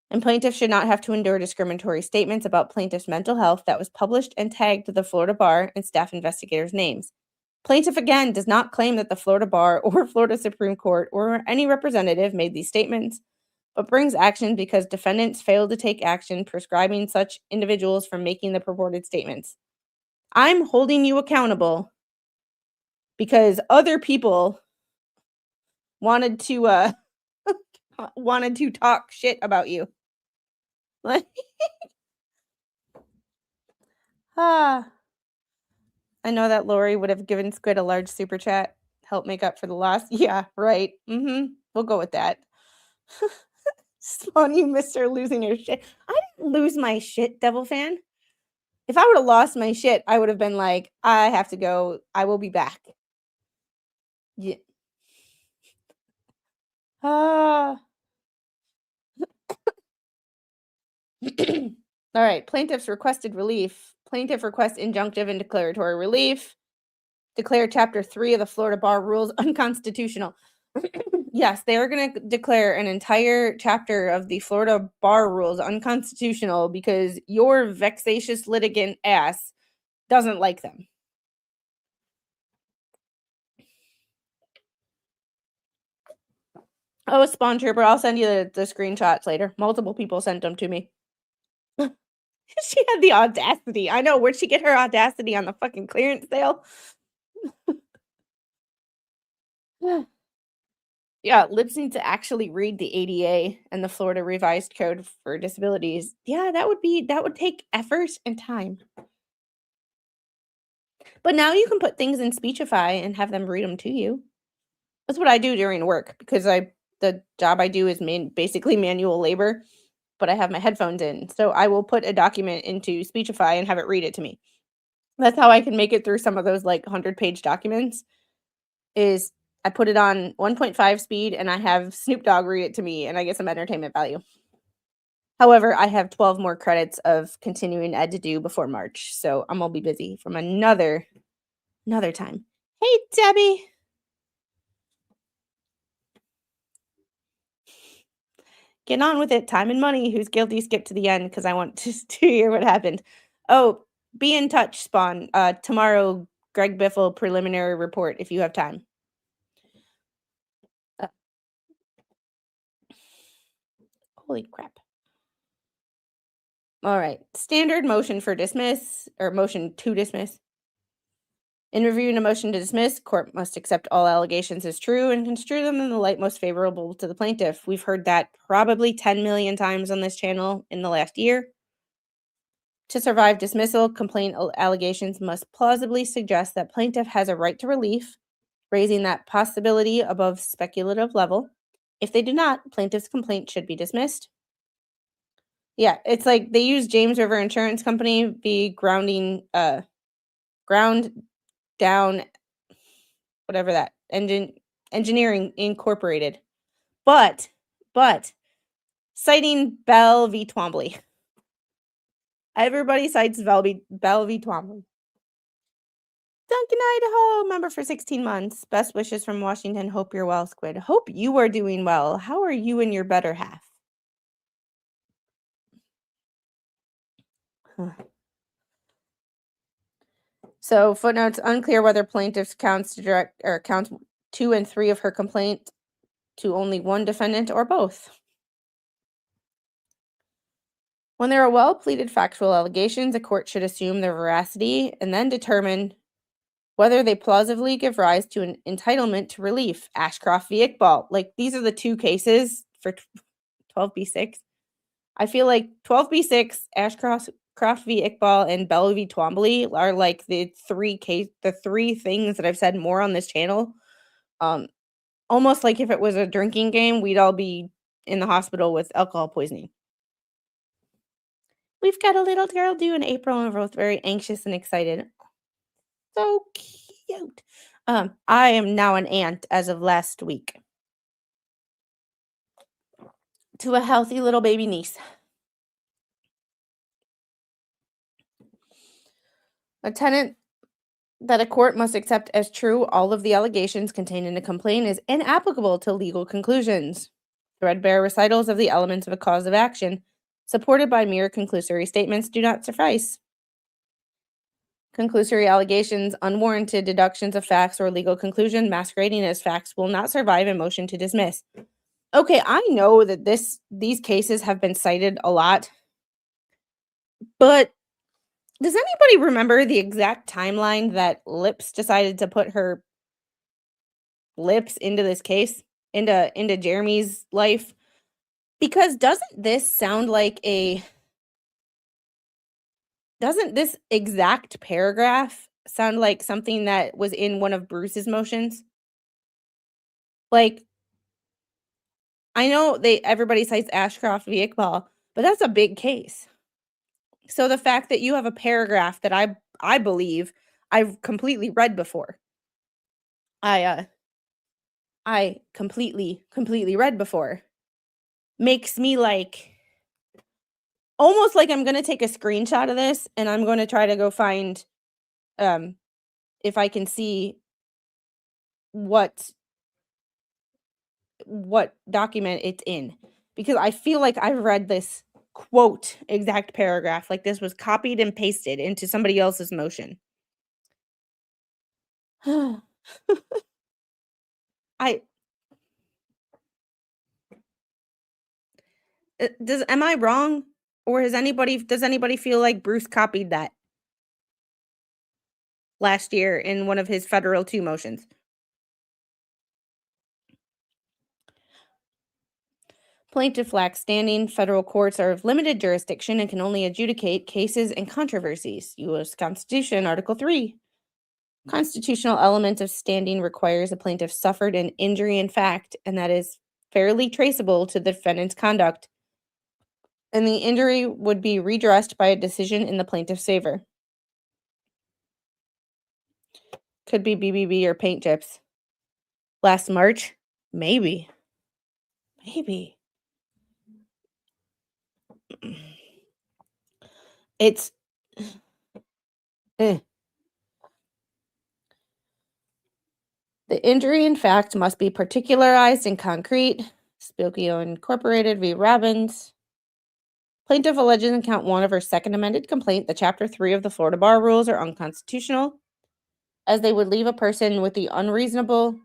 And plaintiff should not have to endure discriminatory statements about plaintiff's mental health that was published and tagged the Florida Bar and staff investigators' names. Plaintiff again does not claim that the Florida Bar or Florida Supreme Court or any representative made these statements, but brings action because defendants failed to take action prescribing such individuals from making the purported statements. I'm holding you accountable because other people wanted to wanted to talk shit about you. I know that Lori would have given Squid a large super chat, help make up for the loss. Yeah, right. We'll go with that. Spawn, you Mr. Losing your shit. I didn't lose my shit, Devil Fan. If I would have lost my shit, I would have been like, I have to go. I will be back. Yeah. All right. Plaintiffs requested relief. Plaintiff requests injunctive and declaratory relief. Declare Chapter 3 of the Florida Bar Rules unconstitutional. Yes, they are going to declare an entire chapter of the Florida Bar Rules unconstitutional because your vexatious litigant ass doesn't like them. Oh, Spawn Trooper, I'll send you the screenshots later. Multiple people sent them to me. She had the audacity. I know. Where'd she get her audacity on the fucking clearance sale? Yeah, Lips need to actually read the ADA and the Florida Revised Code for Disabilities. Yeah, that would take effort and time. But now you can put things in Speechify and have them read them to you. That's what I do during work because the job I do is basically manual labor, but I have my headphones in. So I will put a document into Speechify and have it read it to me. That's how I can make it through some of those like 100-page documents is I put it on 1.5 speed and I have Snoop Dogg read it to me and I get some entertainment value. However, I have 12 more credits of continuing ed to do before March, so I'm gonna be busy from another time. Hey, Debbie. Get on with it. Time and money. Who's guilty? Skip to the end because I want to hear what happened. Oh, be in touch, Spawn. Tomorrow, Greg Biffle preliminary report if you have time. Holy crap. All right. Standard motion for dismiss or motion to dismiss. In reviewing a motion to dismiss, court must accept all allegations as true and construe them in the light most favorable to the plaintiff. We've heard that probably 10 million times on this channel in the last year. To survive dismissal, complaint allegations must plausibly suggest that plaintiff has a right to relief, raising that possibility above speculative level. If they do not, plaintiff's complaint should be dismissed. Yeah, it's like they use James River Insurance Company be ground down, whatever that, engineering incorporated. But, citing Bell v. Twombly. Everybody cites Bell v. Twombly. Duncan, Idaho, member for 16 months. Best wishes from Washington. Hope you're well, Squid. Hope you are doing well. How are you and your better half? So footnotes, unclear whether plaintiffs counts 2 and 3 of her complaint to only one defendant or both. When there are well-pleaded factual allegations, a court should assume their veracity and then determine whether they plausibly give rise to an entitlement to relief. Ashcroft v. Iqbal. Like, these are the two cases for 12b-6. I feel like 12b-6, Ashcroft v. Iqbal, and Bell v. Twombly are like the three things that I've said more on this channel. Almost like if it was a drinking game, we'd all be in the hospital with alcohol poisoning. We've got a little girl due in April, and we're both very anxious and excited. So cute. I am now an aunt as of last week to a healthy little baby niece. A tenant that a court must accept as true all of the allegations contained in a complaint is inapplicable to legal conclusions. Threadbare recitals of the elements of a cause of action, supported by mere conclusory statements, do not suffice. Conclusory allegations, unwarranted deductions of facts, or legal conclusion masquerading as facts will not survive a motion to dismiss. Okay, I know that these cases have been cited a lot, but does anybody remember the exact timeline that Lips decided to put her lips into this case, into Jeremy's life? Because doesn't this exact paragraph sound like something that was in one of Bruce's motions? Like, I know everybody cites Ashcroft v. Iqbal, but that's a big case. So the fact that you have a paragraph that I believe I've completely read before. I completely read before makes me almost like I'm going to take a screenshot of this and I'm going to try to go find if I can see what document it's in, because I feel like I've read this quote exact paragraph like this was copied and pasted into somebody else's motion. Am I wrong, or does anybody feel like Bruce copied that last year in one of his federal 2 motions? Plaintiff lacks standing. Federal courts are of limited jurisdiction and can only adjudicate cases and controversies. U.S. Constitution, Article 3. Constitutional element of standing requires a plaintiff suffered an injury in fact, and that is fairly traceable to the defendant's conduct, and the injury would be redressed by a decision in the plaintiff's favor. Could be BBB or paint chips. Last March? Maybe. It's The injury in fact must be particularized and concrete. Spokio Incorporated v. Robbins. Plaintiff alleges in count 1 of her second amended complaint that Chapter 3 of the Florida Bar Rules are unconstitutional, as they would leave a person with the reasonable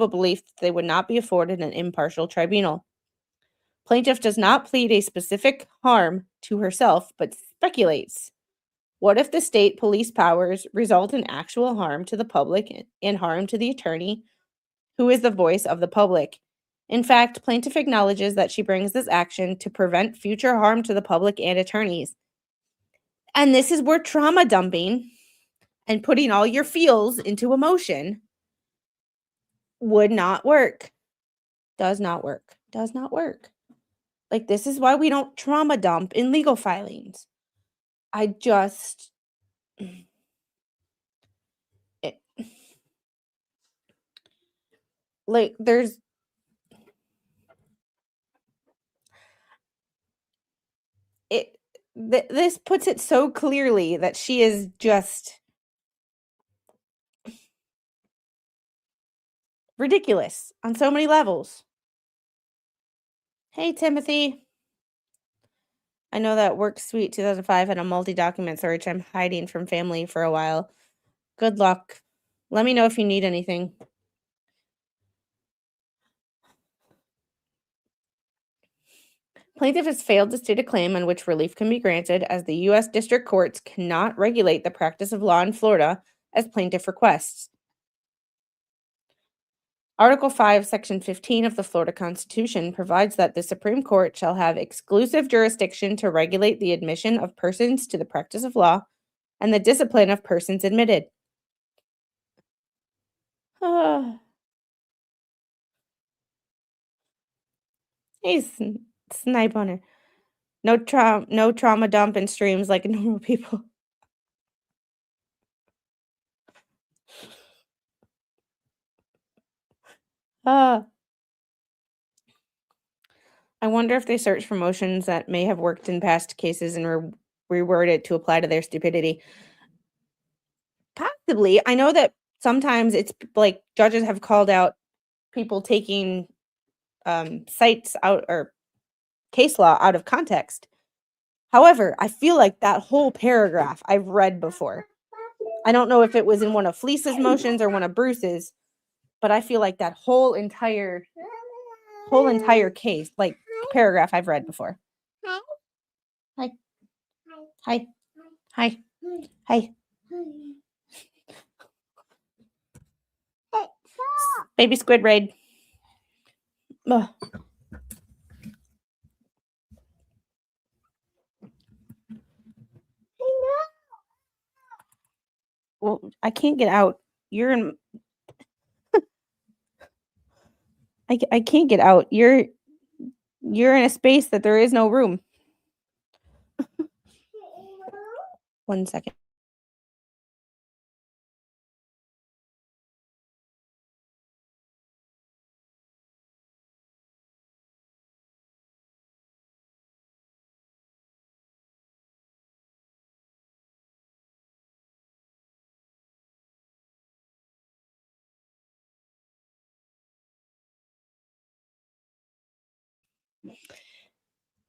belief that they would not be afforded an impartial tribunal. Plaintiff does not plead a specific harm to herself, but speculates. What if the state police powers result in actual harm to the public and harm to the attorney, who is the voice of the public? In fact, plaintiff acknowledges that she brings this action to prevent future harm to the public and attorneys. And this is where trauma dumping and putting all your feels into a motion would not work. Does not work. Like, this is why we don't trauma dump in legal filings. This puts it so clearly that she is just ridiculous on so many levels. Hey, Timothy. I know that Work Suite 2005 had a multi-document search. I'm hiding from family for a while. Good luck. Let me know if you need anything. Plaintiff has failed to state a claim on which relief can be granted, as the U.S. District Courts cannot regulate the practice of law in Florida as plaintiff requests. Article 5, Section 15 of the Florida Constitution provides that the Supreme Court shall have exclusive jurisdiction to regulate the admission of persons to the practice of law and the discipline of persons admitted. Hey, Snipe on her. No trauma dump in streams like normal people. I wonder if they search for motions that may have worked in past cases and reword it to apply to their stupidity. Possibly. I know that sometimes it's like judges have called out people taking cites out or case law out of context. However, I feel like that whole paragraph I've read before. I don't know if it was in one of Fleece's motions or one of Bruce's, but I feel like that whole entire case, like paragraph I've read before. Hi. Hi. Hi. Hi. Baby squid raid. Ugh. Well, I can't get out. You're in. I can't get out. You're in a space that there is no room. 1 second.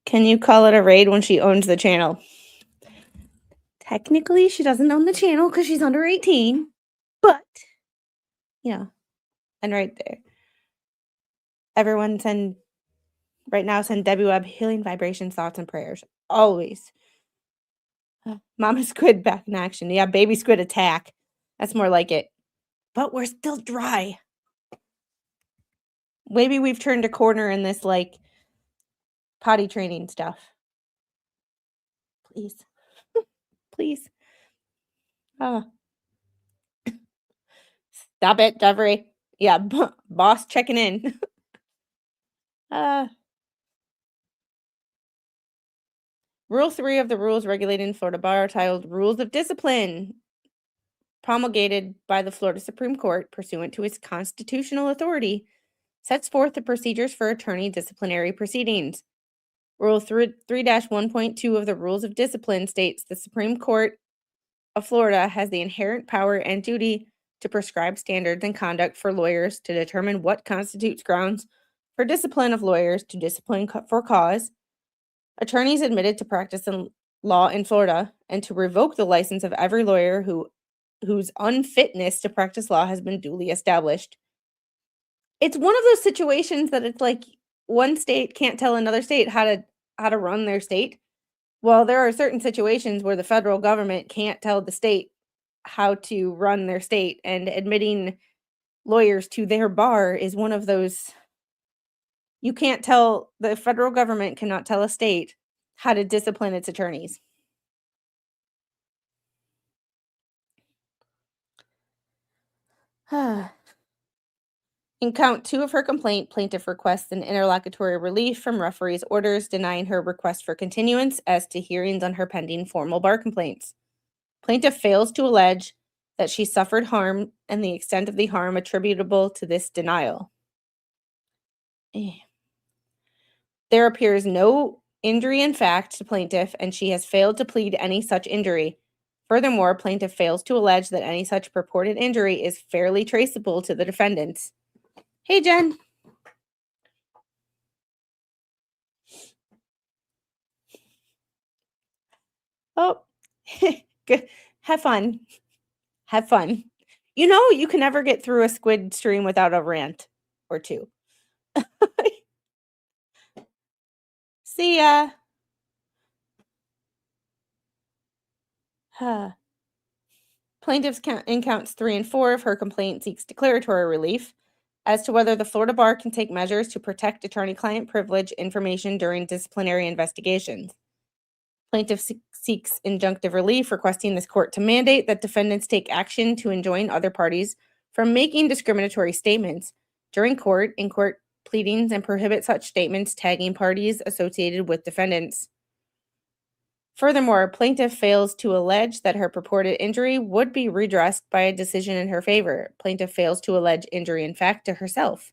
Can you call it a raid when she owns the channel? Technically, she doesn't own the channel because she's under 18, but, and right there. Everyone send Debbie Webb healing vibrations, thoughts, and prayers. Always. Mama squid back in action. Yeah, baby squid attack. That's more like it. But we're still dry. Maybe we've turned a corner in this, like, potty training stuff. Please. Please. Stop it, Jeffrey. Yeah, boss checking in. Rule 3 of the rules regulating Florida Bar, titled Rules of Discipline, promulgated by the Florida Supreme Court pursuant to its constitutional authority, sets forth the procedures for attorney disciplinary proceedings. Rule 3-1.2 of the Rules of Discipline states the Supreme Court of Florida has the inherent power and duty to prescribe standards and conduct for lawyers to determine what constitutes grounds for discipline of lawyers to discipline for cause, attorneys admitted to practice in law in Florida, and to revoke the license of every lawyer whose unfitness to practice law has been duly established. It's one of those situations that it's like one state can't tell another state how to run their state. Well, there are certain situations where the federal government can't tell the state how to run their state, and admitting lawyers to their bar is one of those. The federal government cannot tell a state how to discipline its attorneys. In count 2 of her complaint, plaintiff requests an interlocutory relief from referee's orders denying her request for continuance as to hearings on her pending formal bar complaints. Plaintiff fails to allege that she suffered harm and the extent of the harm attributable to this denial. There appears no injury in fact to plaintiff, and she has failed to plead any such injury. Furthermore, plaintiff fails to allege that any such purported injury is fairly traceable to the defendants. Hey, Jen. Oh, good. Have fun. Have fun. You can never get through a squid stream without a rant or two. See ya. Plaintiffs in counts 3 and 4 of her complaint seeks declaratory relief as to whether the Florida Bar can take measures to protect attorney-client privilege information during disciplinary investigations. Plaintiff seeks injunctive relief, requesting this court to mandate that defendants take action to enjoin other parties from making discriminatory statements during court, in court pleadings, and prohibit such statements tagging parties associated with defendants. Furthermore, plaintiff fails to allege that her purported injury would be redressed by a decision in her favor. Plaintiff fails to allege injury in fact to herself.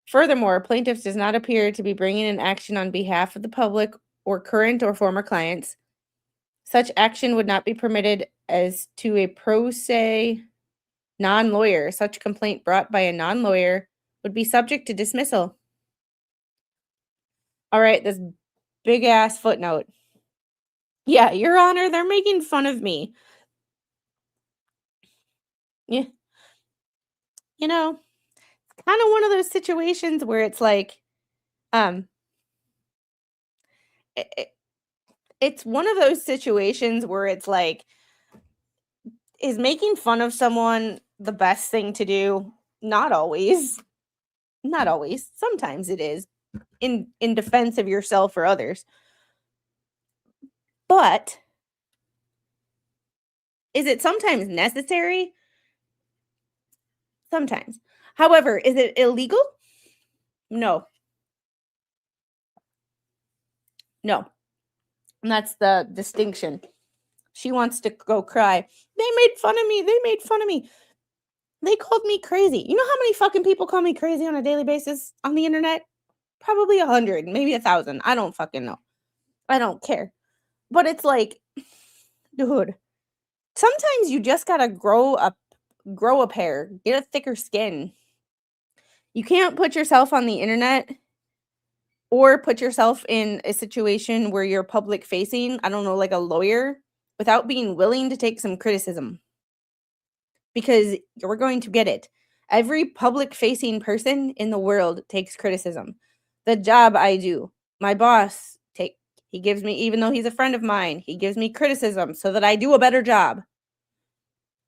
Furthermore, plaintiff does not appear to be bringing an action on behalf of the public or current or former clients. Such action would not be permitted as to a pro se non-lawyer. Such complaint brought by a non-lawyer would be subject to dismissal. All right, this big ass footnote. Yeah, Your Honor, they're making fun of me. Yeah. You know, kind of one of those situations where it's like, it's one of those situations where it's like, is making fun of someone the best thing to do? Not always. Not always. Sometimes it is in defense of yourself or others. But is it sometimes necessary? Sometimes. However, is it illegal? No. No. And that's the distinction. She wants to go cry. They made fun of me. They made fun of me. They called me crazy. You know how many fucking people call me crazy on a daily basis on the internet? Probably 100, maybe 1,000. I don't fucking know. I don't care. But it's like, dude, sometimes you just gotta grow a pair, get a thicker skin. You can't put yourself on the internet or put yourself in a situation where you're public facing, I don't know, like a lawyer, without being willing to take some criticism. Because you're going to get it. Every public facing person in the world takes criticism. The job I do, my boss he gives me, even though he's a friend of mine, he gives me criticism so that I do a better job.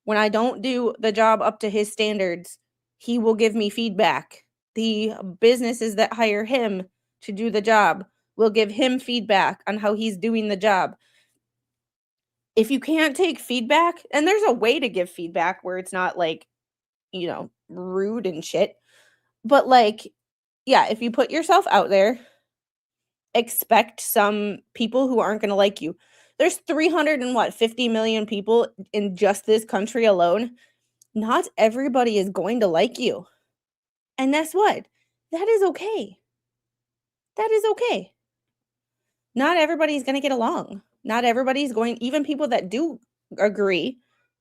When I don't do the job up to his standards, he will give me feedback. The businesses that hire him to do the job will give him feedback on how he's doing the job. If you can't take feedback, and there's a way to give feedback where it's not like, rude and shit, but like, yeah, if you put yourself out there, expect some people who aren't going to like you. There's 350 million people in just this country alone. Not everybody is going to like you. And guess what? That is okay. That is okay. Not everybody's going to get along. Not everybody's going, even people that do agree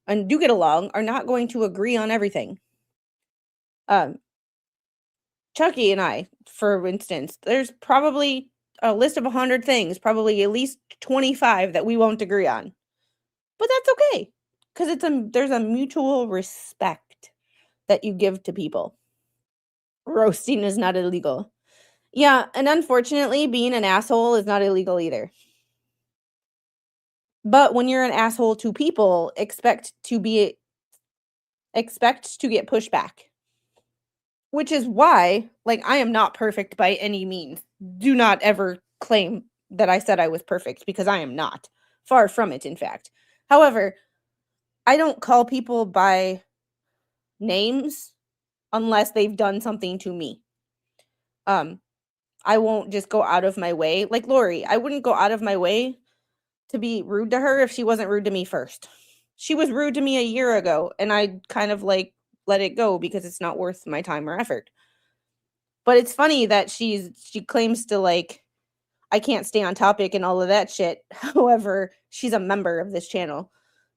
and do get along are not going to agree on everything. Chucky and I, for instance, there's probably a list of 100 things, probably at least 25 that we won't agree on. But that's okay, because there's a mutual respect that you give to people. Roasting is not illegal. Yeah, and unfortunately, being an asshole is not illegal either. But when you're an asshole to people, expect to get pushback. Which is why, like, I am not perfect by any means. Do not ever claim that I said I was perfect, because I am not. Far from it, in fact. However, I don't call people by names unless they've done something to me. I won't just go out of my way. Like Lori, I wouldn't go out of my way to be rude to her if she wasn't rude to me first. She was rude to me a year ago, and I kind of like let it go because it's not worth my time or effort. But it's funny that she claims to, like, I can't stay on topic and all of that shit. However, she's a member of this channel.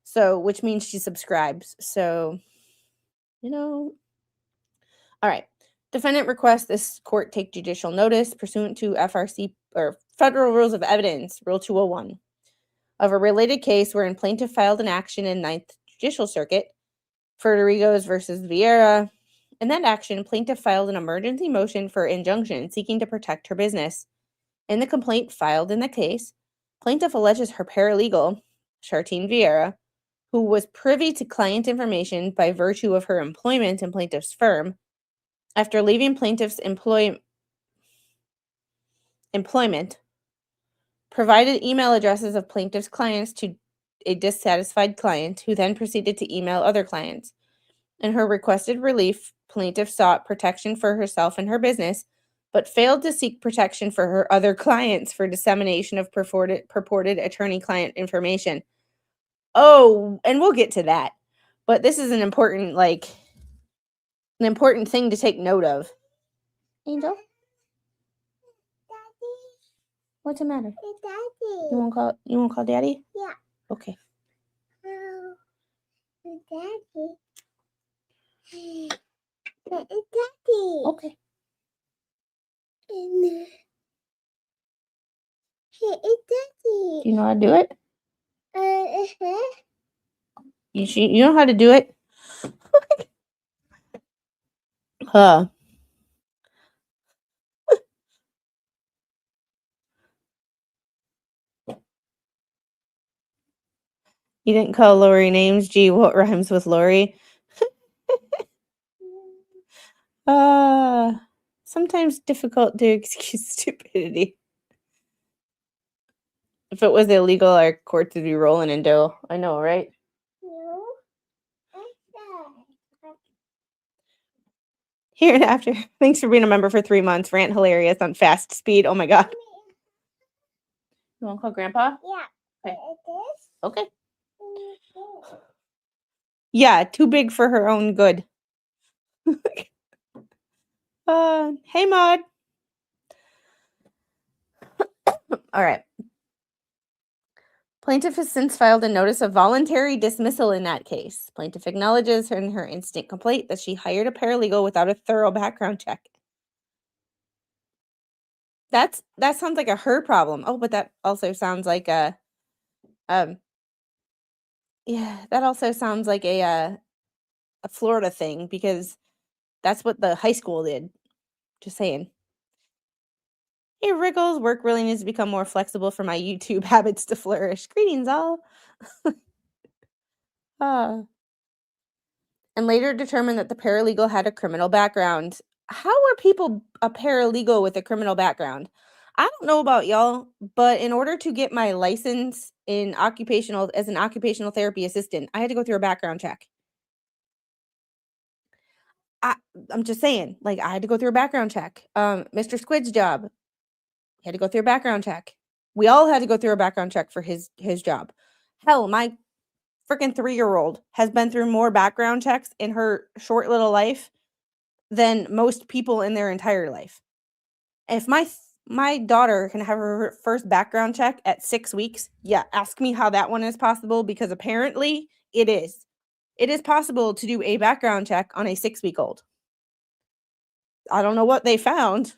So, which means she subscribes. So, all right. Defendant requests this court take judicial notice pursuant to FRC or Federal Rules of Evidence, Rule 201, of a related case wherein plaintiff filed an action in Ninth Judicial Circuit, Federico's versus Vieira. In that action, plaintiff filed an emergency motion for injunction seeking to protect her business. In the complaint filed in the case, plaintiff alleges her paralegal, Chartine Vieira, who was privy to client information by virtue of her employment in plaintiff's firm, after leaving plaintiff's employment, provided email addresses of plaintiff's clients to a dissatisfied client, who then proceeded to email other clients. In her requested relief, plaintiff sought protection for herself and her business, but failed to seek protection for her other clients for dissemination of purported attorney-client information. Oh, and we'll get to that. But this is an important thing to take note of. Angel? Daddy. What's the matter? Daddy. You won't call Daddy? Yeah. Okay. Daddy. Daddy. Okay. And Daddy. Do you know how to do it? Uh-huh. You know how to do it? You didn't call Lori names. Gee, what rhymes with Lori? Sometimes difficult to excuse stupidity. If it was illegal, our courts would be rolling in dough. I know, right? No. Here and after. Thanks for being a member for 3 months. Rant hilarious on fast speed. Oh my god. You want to call Grandpa? Yeah. Okay. This. Okay. Yeah, too big for her own good. Hey, Maud. All right. Plaintiff has since filed a notice of voluntary dismissal in that case. Plaintiff acknowledges in her instant complaint that she hired a paralegal without a thorough background check. That sounds like a her problem. Oh, but that also sounds like a yeah, that also sounds like a Florida thing because that's what the high school did. Just saying. Hey, Wriggles, work really needs to become more flexible for my YouTube habits to flourish. Greetings, all. And later determined that the paralegal had a criminal background. How are people a paralegal with a criminal background? I don't know about y'all, but in order to get my license in as an occupational therapy assistant, I had to go through a background check. I'm just saying, like, I had to go through a background check. Mr. Squid's job, he had to go through a background check. We all had to go through a background check for his job. Hell, my freaking 3-year-old has been through more background checks in her short little life than most people in their entire life. If my daughter can have her first background check at 6 weeks, yeah, ask me how that one is possible because apparently it is. It is possible to do a background check on a 6-week-old. I don't know what they found,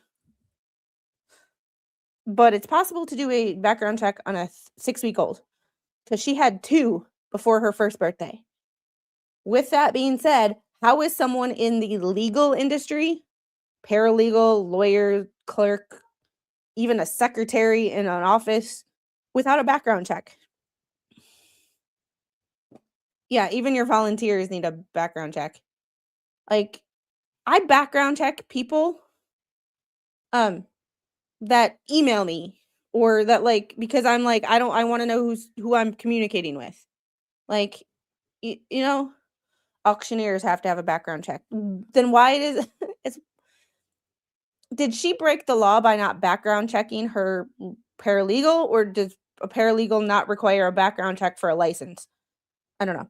but it's possible to do a background check on a 6-week-old because she had 2 before her first birthday. With that being said, how is someone in the legal industry, paralegal, lawyer, clerk, even a secretary in an office, without a background check? Yeah, even your volunteers need a background check. Like, I background check people that email me or that, like, because I'm like, I want to know who I'm communicating with. Like, you know, auctioneers have to have a background check. Then why did she break the law by not background checking her paralegal, or does a paralegal not require a background check for a license? I don't know.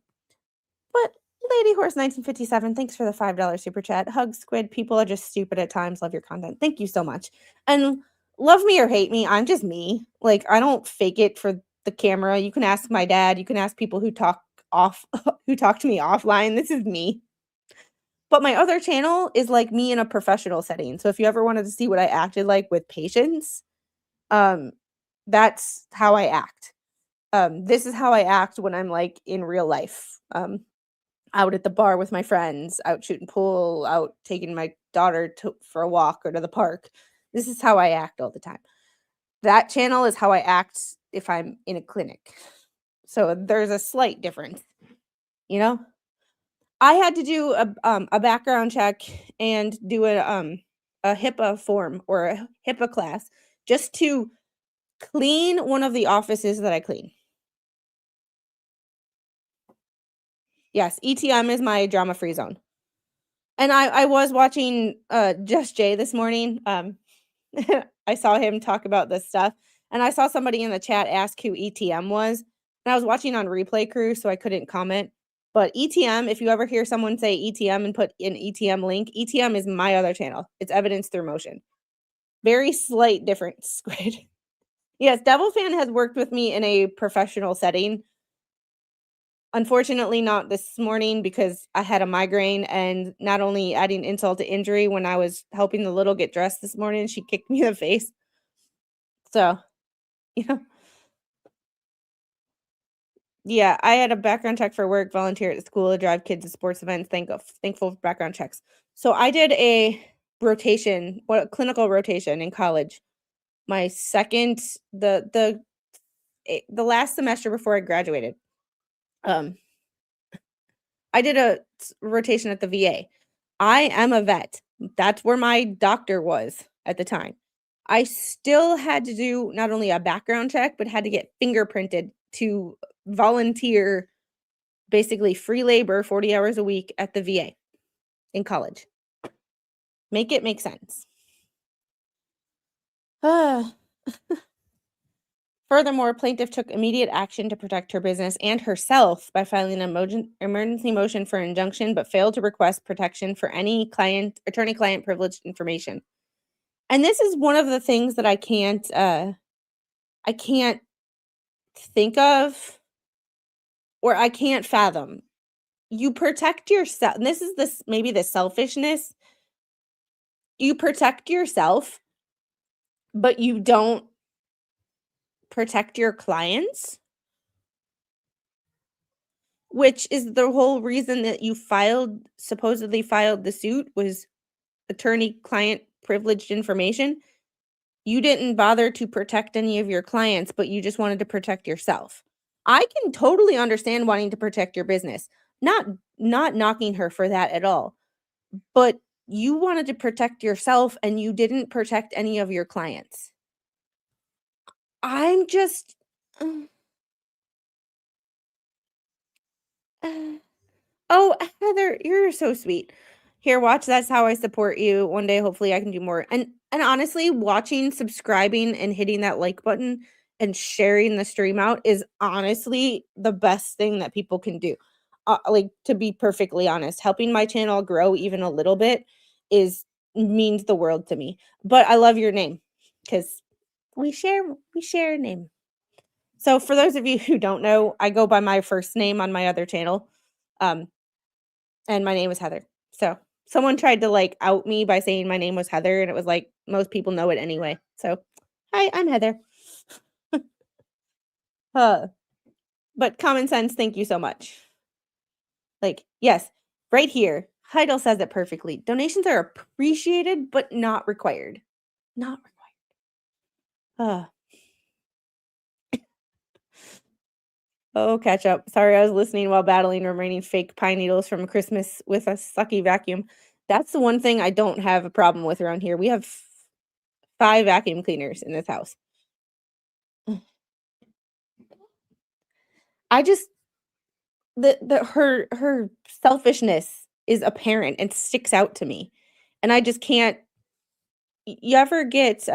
But Lady Horse 1957, thanks for the $5 super chat. Hug Squid. People are just stupid at times. Love your content. Thank you so much. And love me or hate me, I'm just me. Like, I don't fake it for the camera. You can ask my dad. You can ask people who talk to me offline. This is me. But my other channel is like me in a professional setting. So if you ever wanted to see what I acted like with patients, that's how I act. This is how I act when I'm like in real life. Out at the bar with my friends, out shooting pool, out taking my daughter for a walk or to the park. This is how I act all the time. That channel is how I act if I'm in a clinic. So there's a slight difference, you know? I had to do a background check and do a HIPAA form or a HIPAA class just to clean one of the offices that I clean. Yes, ETM is my drama-free zone. And I was watching Just Jay this morning. I saw him talk about this stuff, and I saw somebody in the chat ask who ETM was. And I was watching on Replay Crew, so I couldn't comment. But ETM, if you ever hear someone say ETM and put an ETM link, ETM is my other channel. It's Evidence Through Motion. Very slight difference, Squid. Yes, Devil Fan has worked with me in a professional setting. Unfortunately, not this morning because I had a migraine, and not only adding insult to injury, when I was helping the little get dressed this morning, she kicked me in the face. So, yeah. Yeah, I had a background check for work, volunteer at the school, drive kids to sports events, thankful for background checks. So I did a clinical rotation in college. My second the last semester before I graduated. I did a rotation at the VA. I am a vet. That's where my doctor was at the time. I still had to do not only a background check, but had to get fingerprinted to volunteer, basically free labor, 40 hours a week at the VA in college. Make it make sense. Furthermore, plaintiff took immediate action to protect her business and herself by filing an emergency motion for injunction, but failed to request protection for any attorney-client privileged information. And this is one of the things that I can't think of, or I can't fathom. You protect yourself, and this is maybe the selfishness. You protect yourself, but you don't protect your clients, which is the whole reason that you supposedly filed the suit, was attorney-client privileged information. You didn't bother to protect any of your clients, but you just wanted to protect yourself. I can totally understand wanting to protect your business. Not knocking her for that at all. But you wanted to protect yourself and you didn't protect any of your clients. I'm just oh, Heather, you're so sweet. Here, watch. That's how I support you. One day, hopefully, I can do more. And honestly, watching, subscribing, and hitting that like button and sharing the stream out is honestly the best thing that people can do. Like, to be perfectly honest, helping my channel grow even a little bit means the world to me. But I love your name because we share a name. So for those of you who don't know, I go by my first name on my other channel. And my name is Heather. So someone tried to like out me by saying my name was Heather, and it was like, most people know it anyway. So hi, I'm Heather. But common sense, thank you so much. Like, yes, right here, Heidel says it perfectly. Donations are appreciated, but not required. Not required. Oh, catch up. Sorry, I was listening while battling remaining fake pine needles from Christmas with a sucky vacuum. That's the one thing I don't have a problem with around here. We have 5 vacuum cleaners in this house. I just her selfishness is apparent and sticks out to me. And I just can't. You ever get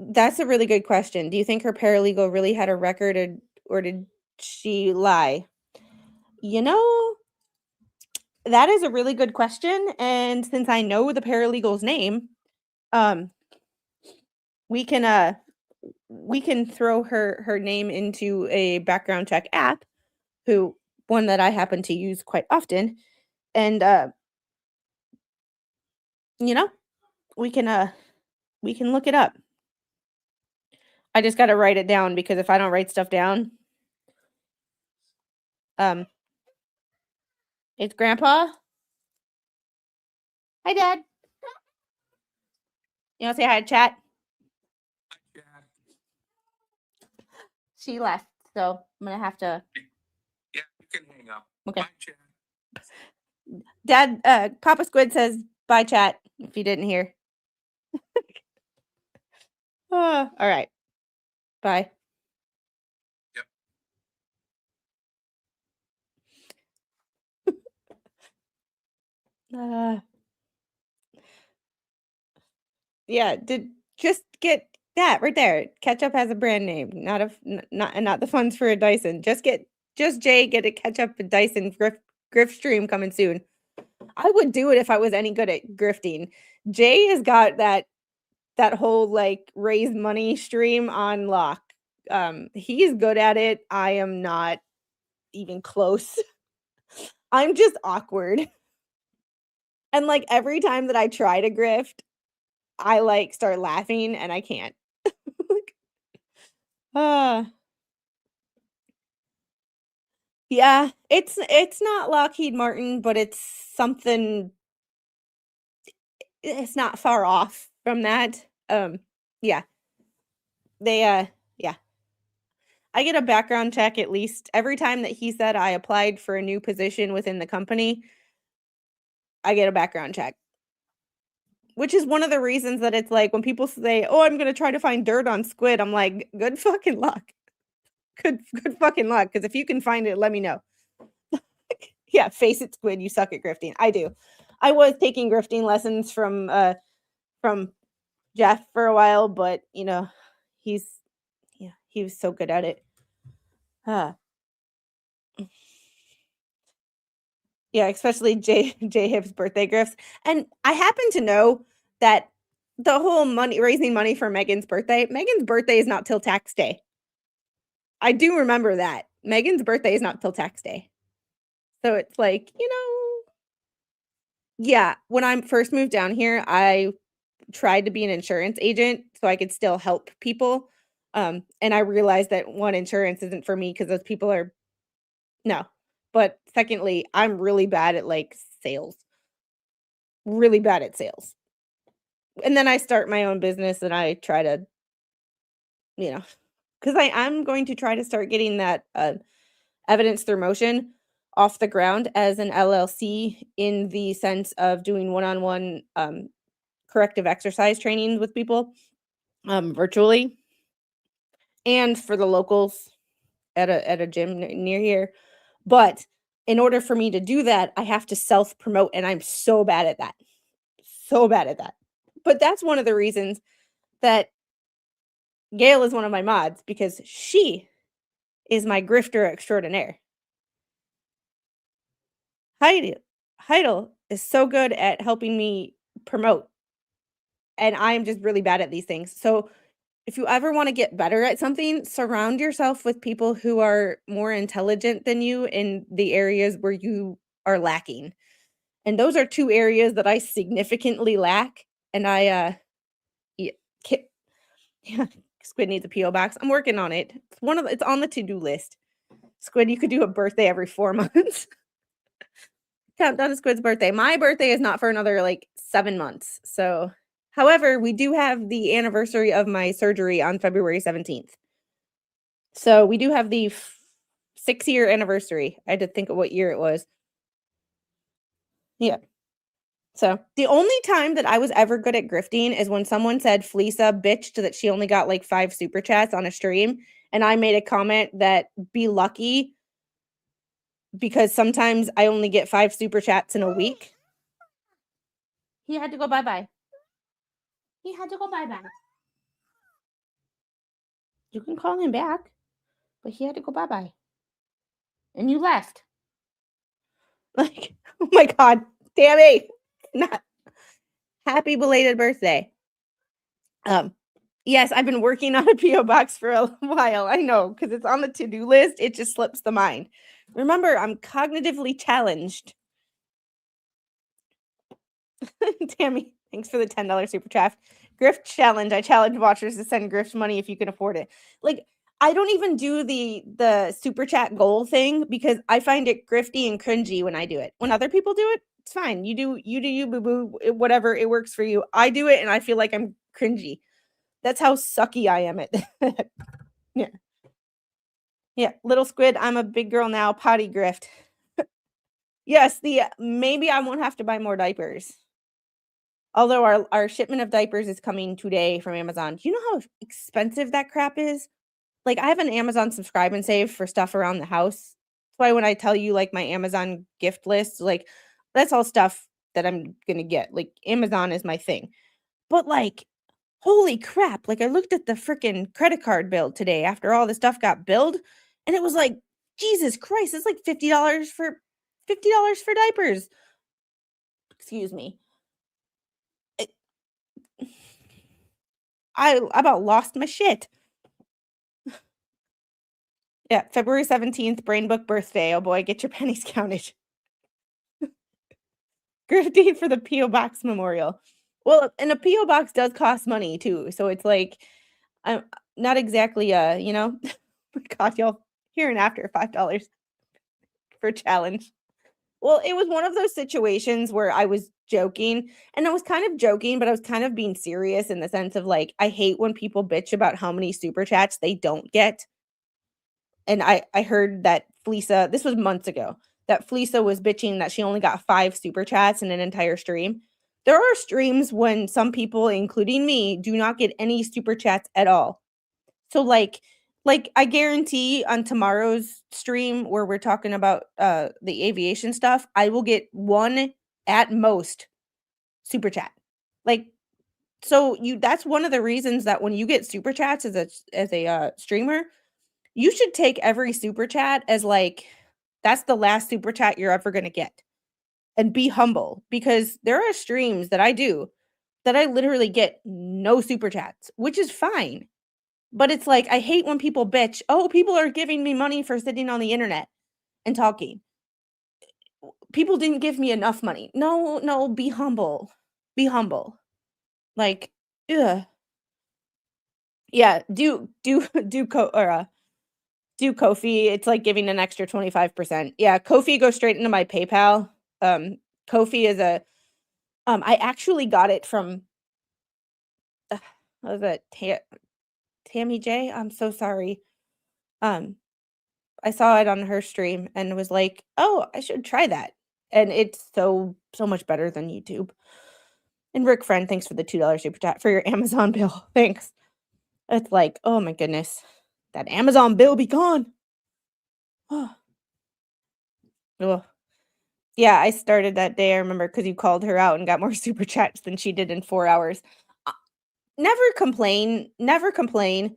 that's a really good question. Do you think her paralegal really had a record, or did she lie? You know, that is a really good question, and since I know the paralegal's name, we can throw her name into a background check app, one that I happen to use quite often, and you know, we can look it up. I just got to write it down, because if I don't write stuff down, it's Grandpa. Hi, Dad. You want to say hi to chat? She left, so I'm gonna have to. Yeah, you can hang up. Okay. Bye, Chad. Dad, Papa Squid says bye, chat, if you didn't hear. All right. Bye. Yeah, just get that right there. Ketchup has a brand name, not the funds for a Dyson. Just Jay get a Ketchup and Dyson grift stream coming soon. I would do it if I was any good at grifting. Jay has got that whole like raise money stream on lock. He's good at it. I am not even close. I'm just awkward. And, like, every time that I try to grift, I, like, start laughing and I can't. Like, uh, yeah, it's not Lockheed Martin, but it's something it's not far off from that. Yeah, they, yeah. I get a background check at least every time that he said I applied for a new position within the company, I get a background check. Which is one of the reasons that it's like when people say, "Oh, I'm gonna try to find dirt on squid," I'm like, "Good fucking luck. Good fucking luck. Because if you can find it, let me know." Yeah, face it, squid, you suck at grifting. I do. I was taking grifting lessons from Jeff for a while, but, he's yeah, he was so good at it. Uh, yeah, especially J Hip's birthday grifts, and I happen to know that the whole raising money for Megan's birthday is not till tax day. I do remember that. Megan's birthday is not till tax day. So it's like, yeah, when I first moved down here, I tried to be an insurance agent so I could still help people. And I realized that one, insurance isn't for me because those people are no. But secondly, I'm really bad at like sales. Really bad at sales. And then I start my own business and I try to, you know, because I'm going to try to start getting that evidence through motion off the ground as an LLC in the sense of doing one-on-one corrective exercise trainings with people virtually and for the locals at a gym near here. But in order for me to do that, I have to self promote, and I'm so bad at that. So bad at that. But that's one of the reasons that Gail is one of my mods because she is my grifter extraordinaire. Heidel is so good at helping me promote, and I'm just really bad at these things. So, if you ever wanna get better at something, surround yourself with people who are more intelligent than you in the areas where you are lacking, and those are 2 areas that I significantly lack, and yeah, ki yeah, Squid needs a PO box. I'm working on it. It's on the to-do list. Squid, you could do a birthday every 4 months. Countdown to Squid's birthday. My birthday is not for another, like, 7 months, so however, we do have the anniversary of my surgery on February 17th. So, we do have the 6-year anniversary. I had to think of what year it was. Yeah. So, the only time that I was ever good at grifting is when someone said Fleesa bitched that she only got, like, 5 super chats on a stream, and I made a comment that, "Be lucky because sometimes I only get 5 super chats in a week." He had to go bye-bye. He had to go bye-bye. You can call him back, but he had to go bye-bye. And you left. Like, oh my god, Tammy, not happy belated birthday. Um, yes, I've been working on a PO box for a while. I know because it's on the to-do list. It just slips the mind. Remember, I'm cognitively challenged. Tammy, thanks for the $10 super chat. Grift challenge. I challenge watchers to send Grift money if you can afford it. Like, I don't even do the super chat goal thing because I find it grifty and cringy when I do it. When other people do it, it's fine. You do you boo boo whatever it works for you. I do it and I feel like I'm cringy. That's how sucky I am at that. Yeah. Yeah, little squid, I'm a big girl now, potty grift. Yes, the maybe I won't have to buy more diapers. Although our shipment of diapers is coming today from Amazon. Do you know how expensive that crap is? Like, I have an Amazon subscribe and save for stuff around the house. That's why when I tell you, like, my Amazon gift list, like, that's all stuff that I'm gonna get. Like, Amazon is my thing. But, like, holy crap, like, I looked at the freaking credit card bill today after all the stuff got billed, and it was like, Jesus Christ, it's like $50 for diapers. Excuse me. It I about lost my shit. Yeah, February 17th, Brain Book birthday. Oh boy, get your pennies counted. Grifting for the P.O. Box memorial. Well, and a P.O. Box does cost money too, so it's like, I'm not exactly, God, y'all, here and after $5 for a challenge. Well, it was one of those situations where I was joking, and I was kind of joking, but I was kind of being serious in the sense of, like, I hate when people bitch about how many super chats they don't get. And I heard that Fleesa, this was months ago, that Fleesa was bitching that she only got 5 super chats in an entire stream. There are streams when some people, including me, do not get any super chats at all. So, I guarantee on tomorrow's stream where we're talking about, the aviation stuff, I will get 1 at most super chat. Like, so that's one of the reasons that when you get super chats as a streamer, you should take every super chat as, like, that's the last super chat you're ever gonna get, and be humble, because there are streams that I do that I literally get no super chats, which is fine, but it's like, I hate when people bitch, "Oh, people are giving me money for sitting on the internet and talking. People didn't give me enough money." No, no, be humble. Be humble. Like, ugh. Yeah, do Kofi. It's like giving an extra 25%. Yeah, Kofi goes straight into my PayPal. Kofi is I actually got it from, what was it? Tammy J? I'm so sorry. Um, I saw it on her stream and was like, "Oh, I should try that." And it's so much better than YouTube. And Rick Friend, thanks for the $2 super chat for your Amazon bill. Thanks. It's like, oh my goodness. That Amazon bill be gone. Oh. Yeah, I started that day, I remember, because you called her out and got more super chats than she did in 4 hours. Uh, never complain, never complain.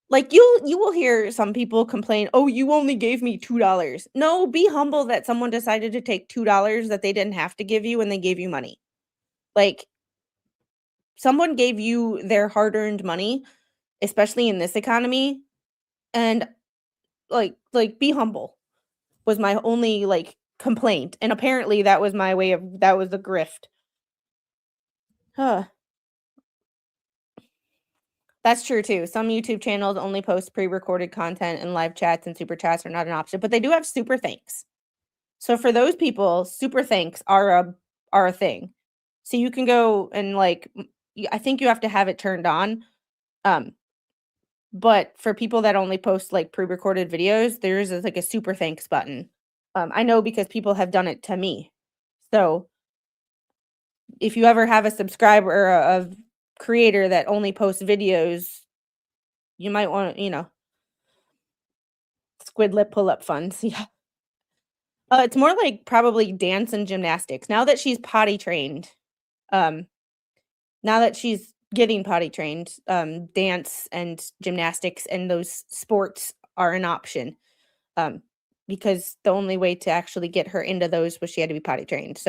Like, you will hear some people complain, "Oh, you only gave me $2." No, be humble that someone decided to take $2 that they didn't have to give you when they gave you money. Like, someone gave you their hard-earned money, especially in this economy, and, be humble was my only, complaint, and apparently that was my way of that was a grift. Huh. That's true too. Some YouTube channels only post pre-recorded content, and live chats and super chats are not an option, but they do have super thanks. So for those people, super thanks are a thing. So you can go and, I think you have to have it turned on. Um, but for people that only post, pre-recorded videos, there is like a super thanks button. I know because people have done it to me. So if you ever have a subscriber or a creator that only posts videos, you might want to, squid lip pull-up funds. Yeah. It's more like probably dance and gymnastics. Now that she's potty trained, um, now that she's getting potty trained, dance and gymnastics and those sports are an option. Um, because the only way to actually get her into those was she had to be potty trained.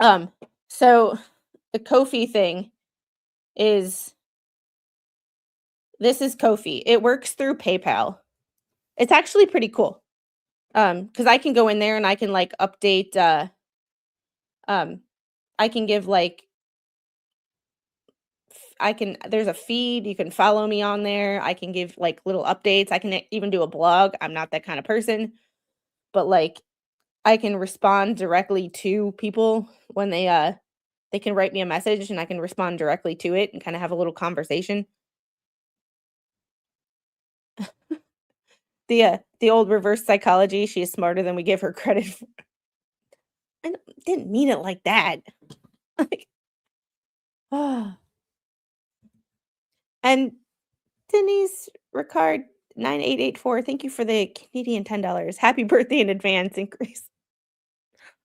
Um, so the Kofi thing is this is Kofi. It works through PayPal. It's actually pretty cool. Because I can go in there and I can update I can give there's a feed, you can follow me on there. I can give little updates. I can even do a blog. I'm not that kind of person, but I can respond directly to people when they can write me a message and I can respond directly to it and kind of have a little conversation. The old reverse psychology, she is smarter than we give her credit for. I didn't mean it like that. Like, ah. And Denise Ricard 9884, thank you for the Canadian $10. Happy birthday in advance, increase.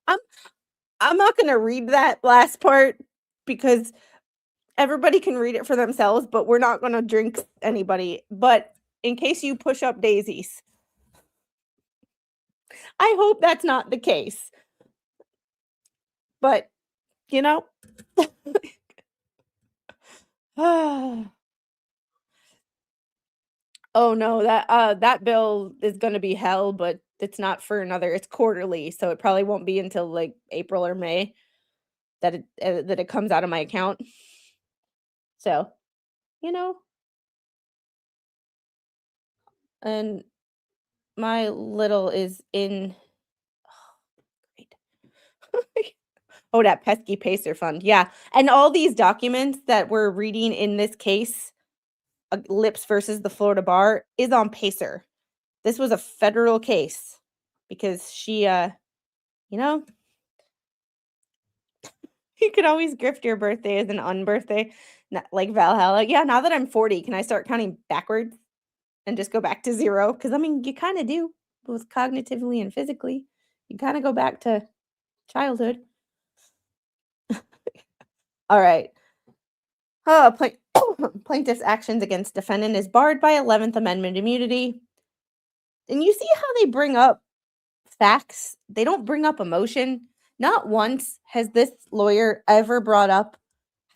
I'm I'm not gonna read that last part because everybody can read it for themselves, but we're not gonna drink anybody. But in case you push up daisies, I hope that's not the case. But you know, Oh no, that bill is gonna be hell, but it's not for it's quarterly, so it probably won't be until like April or May that it comes out of my account. So, you know, and my little is in great. Oh, that pesky Pacer fund. Yeah. And all these documents that we're reading in this case, Lips versus the Florida Bar, is on Pacer. This was a federal case because she, you know, you could always grift your birthday as an unbirthday, like Valhalla. Yeah, now that I'm 40, can I start counting backwards and just go back to 0? Because I mean, you kind of do, both cognitively and physically. You kind of go back to childhood. All right. Plaintiff's actions against defendant is barred by 11th Amendment immunity. And you see how they bring up facts? They don't bring up emotion. Not once has this lawyer ever brought up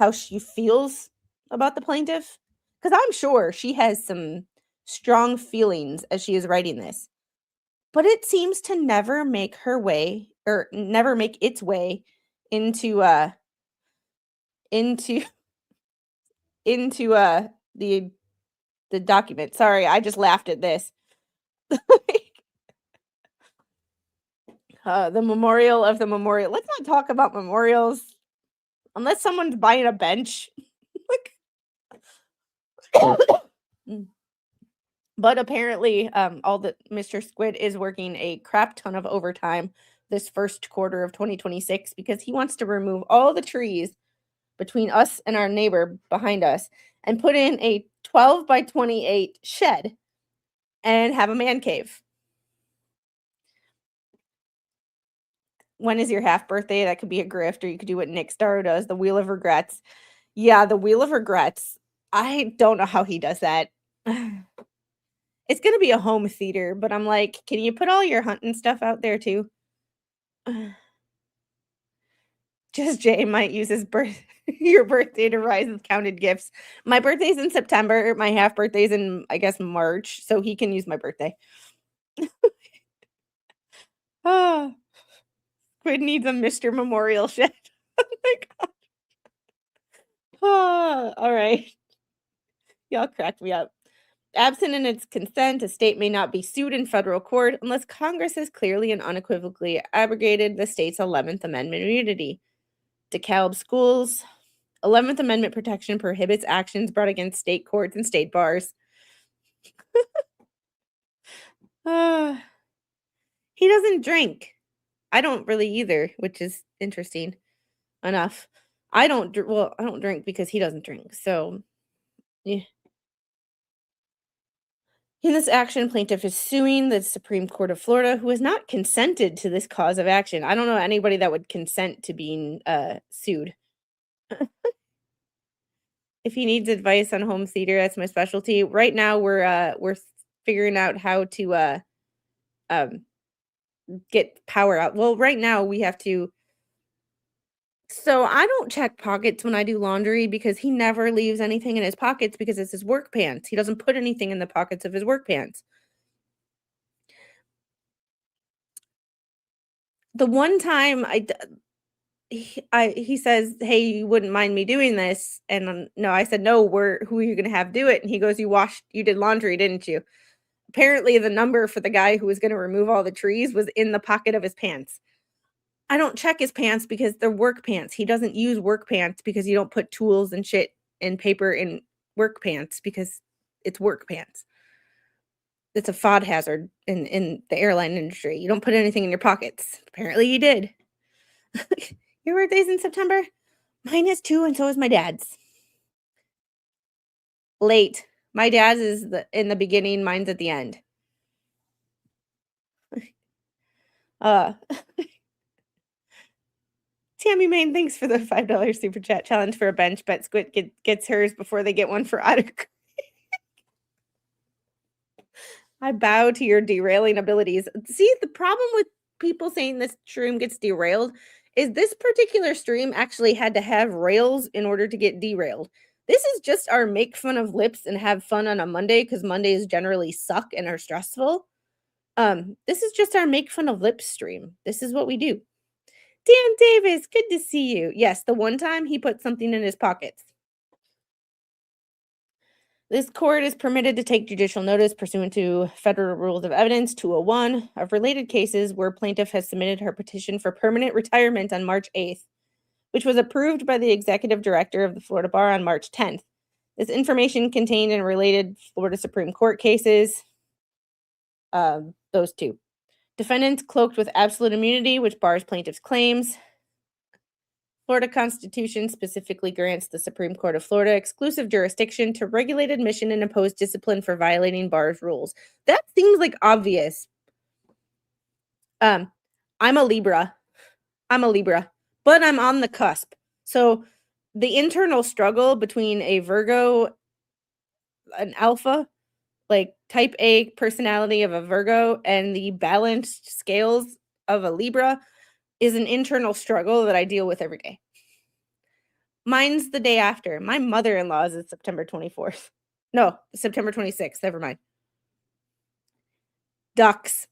how she feels about the plaintiff. Because I'm sure she has some strong feelings as she is writing this. But it seems to never make its way into into into the document. Sorry, I just laughed at this. The memorial of the memorial. Let's not talk about memorials unless someone's buying a bench. Mm. But apparently, Mr. Squid is working a crap ton of overtime this first quarter of 2026 because he wants to remove all the trees between us and our neighbor behind us and put in a 12 by 28 shed and have a man cave. When is your half birthday? That could be a grift, or you could do what Nick Starr does, the Wheel of Regrets. Yeah, the Wheel of Regrets. I don't know how he does that. It's gonna be a home theater, but I'm like, can you put all your hunting stuff out there too? Just Jay might use your birthday to rise with counted gifts. My birthday's in September. My half birthday's in, I guess, March, so he can use my birthday. Ah, Squid needs a Mr. Memorial shed. Oh my god. Ah, all right. Y'all cracked me up. Absent in its consent, a state may not be sued in federal court unless Congress has clearly and unequivocally abrogated the state's 11th Amendment immunity. DeKalb schools. 11th Amendment protection prohibits actions brought against state courts and state bars. He doesn't drink. I don't really either, which is interesting enough. I don't drink because he doesn't drink. So, yeah. In this action, plaintiff is suing the Supreme Court of Florida, who has not consented to this cause of action. I don't know anybody that would consent to being sued. If he needs advice on home theater, that's my specialty. Right now, we're figuring out how to get power out. Well, right now we have to. So I don't check pockets when I do laundry because he never leaves anything in his pockets because it's his work pants. He doesn't put anything in the pockets of his work pants. The one time he says, "Hey, you wouldn't mind me doing this?" And no, I said, "No, who are you going to have do it?" And he goes, "You did laundry, didn't you?" Apparently the number for the guy who was going to remove all the trees was in the pocket of his pants. I don't check his pants because they're work pants. He doesn't use work pants because you don't put tools and shit and paper in work pants because it's work pants. It's a FOD hazard in the airline industry. You don't put anything in your pockets. Apparently he did. Your birthday's in September? Mine is too, and so is my dad's. Late. My dad's is in the beginning, mine's at the end. Tammy Main, thanks for the $5 super chat challenge for a bench, but Squid gets hers before they get one for Otter Creek. I bow to your derailing abilities. See, the problem with people saying this stream gets derailed is this particular stream actually had to have rails in order to get derailed. This is just our make fun of lips and have fun on a Monday because Mondays generally suck and are stressful. This is just our make fun of lips stream. This is what we do. Dan Davis, good to see you. Yes, the one time he put something in his pockets. This court is permitted to take judicial notice pursuant to Federal Rules of Evidence 201 of related cases where plaintiff has submitted her petition for permanent retirement on March 8th, which was approved by the executive director of the Florida Bar on March 10th. This information contained in related Florida Supreme Court cases, those two. Defendants cloaked with absolute immunity, which bars plaintiff's claims. Florida Constitution specifically grants the Supreme Court of Florida exclusive jurisdiction to regulate admission and impose discipline for violating bar's rules. That seems like obvious. I'm a Libra, but I'm on the cusp. So the internal struggle between a Virgo, an alpha, like type A personality of a Virgo, and the balanced scales of a Libra is an internal struggle that I deal with every day. Mine's the day after. My mother-in-law's is September 24th. No, September 26th. Never mind. Ducks.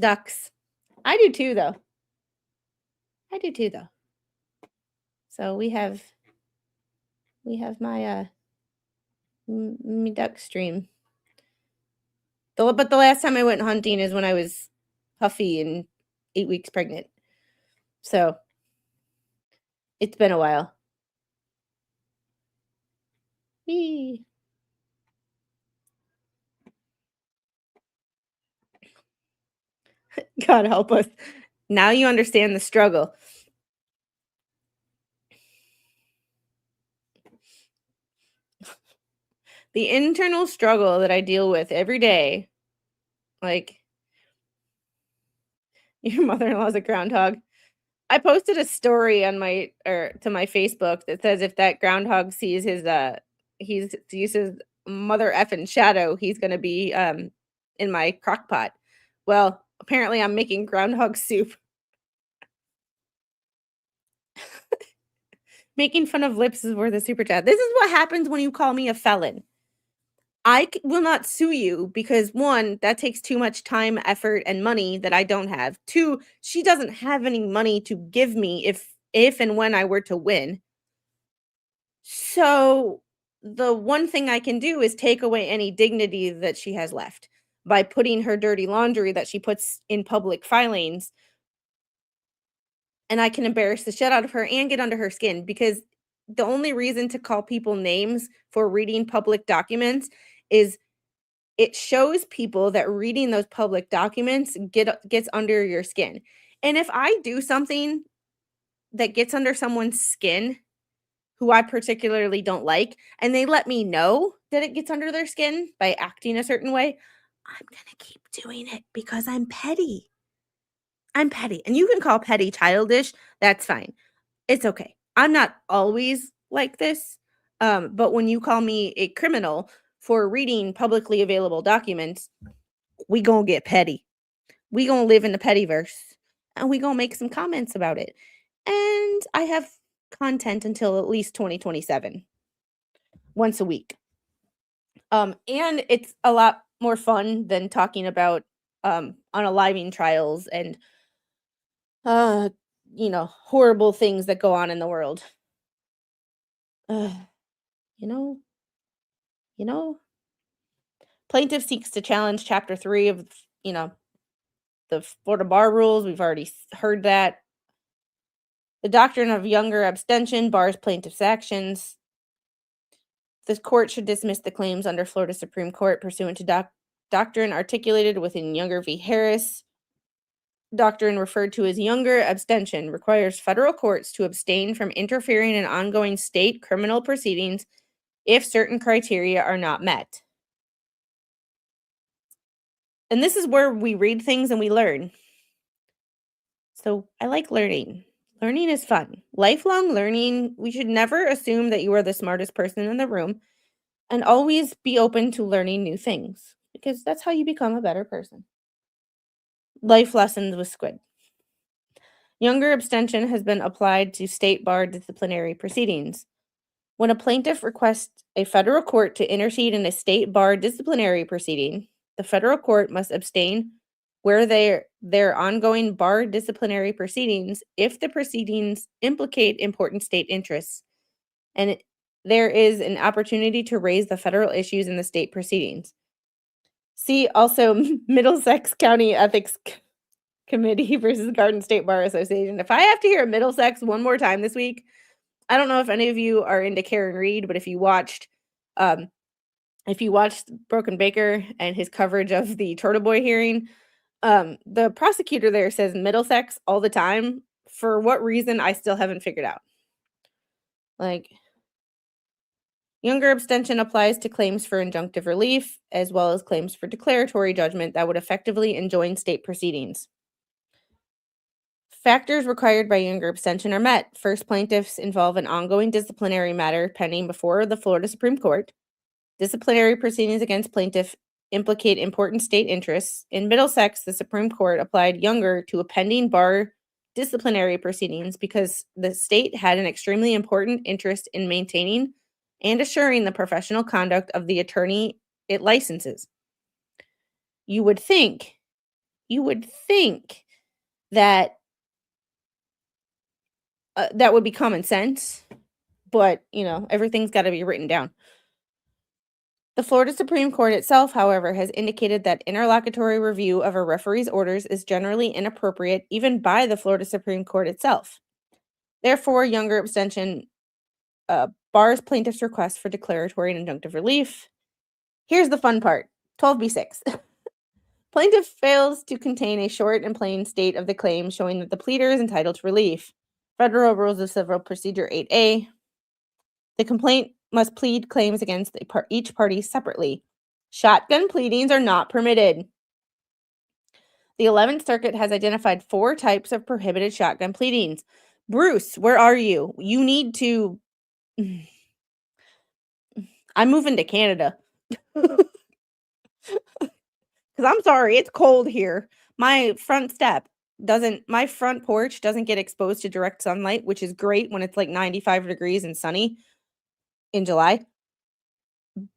I do too, though. So we have my me duck stream. But the last time I went hunting is when I was puffy and 8 weeks pregnant. So it's been a while. Whee. God help us. Now you understand the struggle. The internal struggle that I deal with every day. Like, your mother-in-law's a groundhog. I posted a story on my to my Facebook that says if that groundhog sees his mother effing shadow, he's gonna be in my crock pot. Well, apparently I'm making groundhog soup. Making fun of lips is worth a super chat. This is what happens when you call me a felon. I will not sue you because 1, that takes too much time, effort, and money that I don't have. 2, she doesn't have any money to give me if and when I were to win. So the one thing I can do is take away any dignity that she has left by putting her dirty laundry that she puts in public filings, and I can embarrass the shit out of her and get under her skin because the only reason to call people names for reading public documents is it shows people that reading those public documents gets under your skin. And if I do something that gets under someone's skin who I particularly don't like, and they let me know that it gets under their skin by acting a certain way, I'm going to keep doing it because I'm petty. And you can call petty childish. That's fine. It's okay. I'm not always like this. But when you call me a criminal for reading publicly available documents, we gonna get petty. We gonna live in the pettyverse, and we gonna make some comments about it. And I have content until at least 2027, once a week. And it's a lot more fun than talking about unaliving trials and horrible things that go on in the world. Plaintiff seeks to challenge Chapter 3 of, the Florida Bar Rules. We've already heard that. The doctrine of younger abstention bars plaintiff's actions. This court should dismiss the claims under Florida Supreme Court pursuant to doctrine articulated within Younger v. Harris. Doctrine referred to as younger abstention requires federal courts to abstain from interfering in ongoing state criminal proceedings if certain criteria are not met. And this is where we read things and we learn. So I like learning. Learning is fun. Lifelong learning, we should never assume that you are the smartest person in the room and always be open to learning new things because that's how you become a better person. Life lessons with Squid. Younger abstention has been applied to state bar disciplinary proceedings. When a plaintiff requests a federal court to intercede in a state bar disciplinary proceeding, the federal court must abstain where their ongoing bar disciplinary proceedings if the proceedings implicate important state interests and there is an opportunity to raise the federal issues in the state proceedings. See also Middlesex County Ethics Committee versus Garden State Bar Association. If I have to hear Middlesex one more time this week, I don't know if any of you are into Karen Reed, but if you watched Broken Baker and his coverage of the Turtle Boy hearing, the prosecutor there says Middlesex all the time. For what reason, I still haven't figured out. Like, younger abstention applies to claims for injunctive relief, as well as claims for declaratory judgment that would effectively enjoin state proceedings. Factors required by younger abstention are met. First, plaintiffs involve an ongoing disciplinary matter pending before the Florida Supreme Court. Disciplinary proceedings against plaintiff implicate important state interests. In Middlesex, the Supreme Court applied younger to a pending bar disciplinary proceedings because the state had an extremely important interest in maintaining and assuring the professional conduct of the attorney it licenses. You would think that that would be common sense, but, everything's got to be written down. The Florida Supreme Court itself, however, has indicated that interlocutory review of a referee's orders is generally inappropriate even by the Florida Supreme Court itself. Therefore, younger abstention bars plaintiff's request for declaratory and injunctive relief. Here's the fun part, 12b6. Plaintiff fails to contain a short and plain state of the claim showing that the pleader is entitled to relief. Federal Rules of Civil Procedure 8A. The complaint must plead claims against each party separately. Shotgun pleadings are not permitted. The 11th Circuit has identified 4 types of prohibited shotgun pleadings. Bruce, where are you? You need to... I'm moving to Canada. Because I'm sorry, it's cold here. My front porch doesn't get exposed to direct sunlight, which is great when it's like 95 degrees and sunny in July.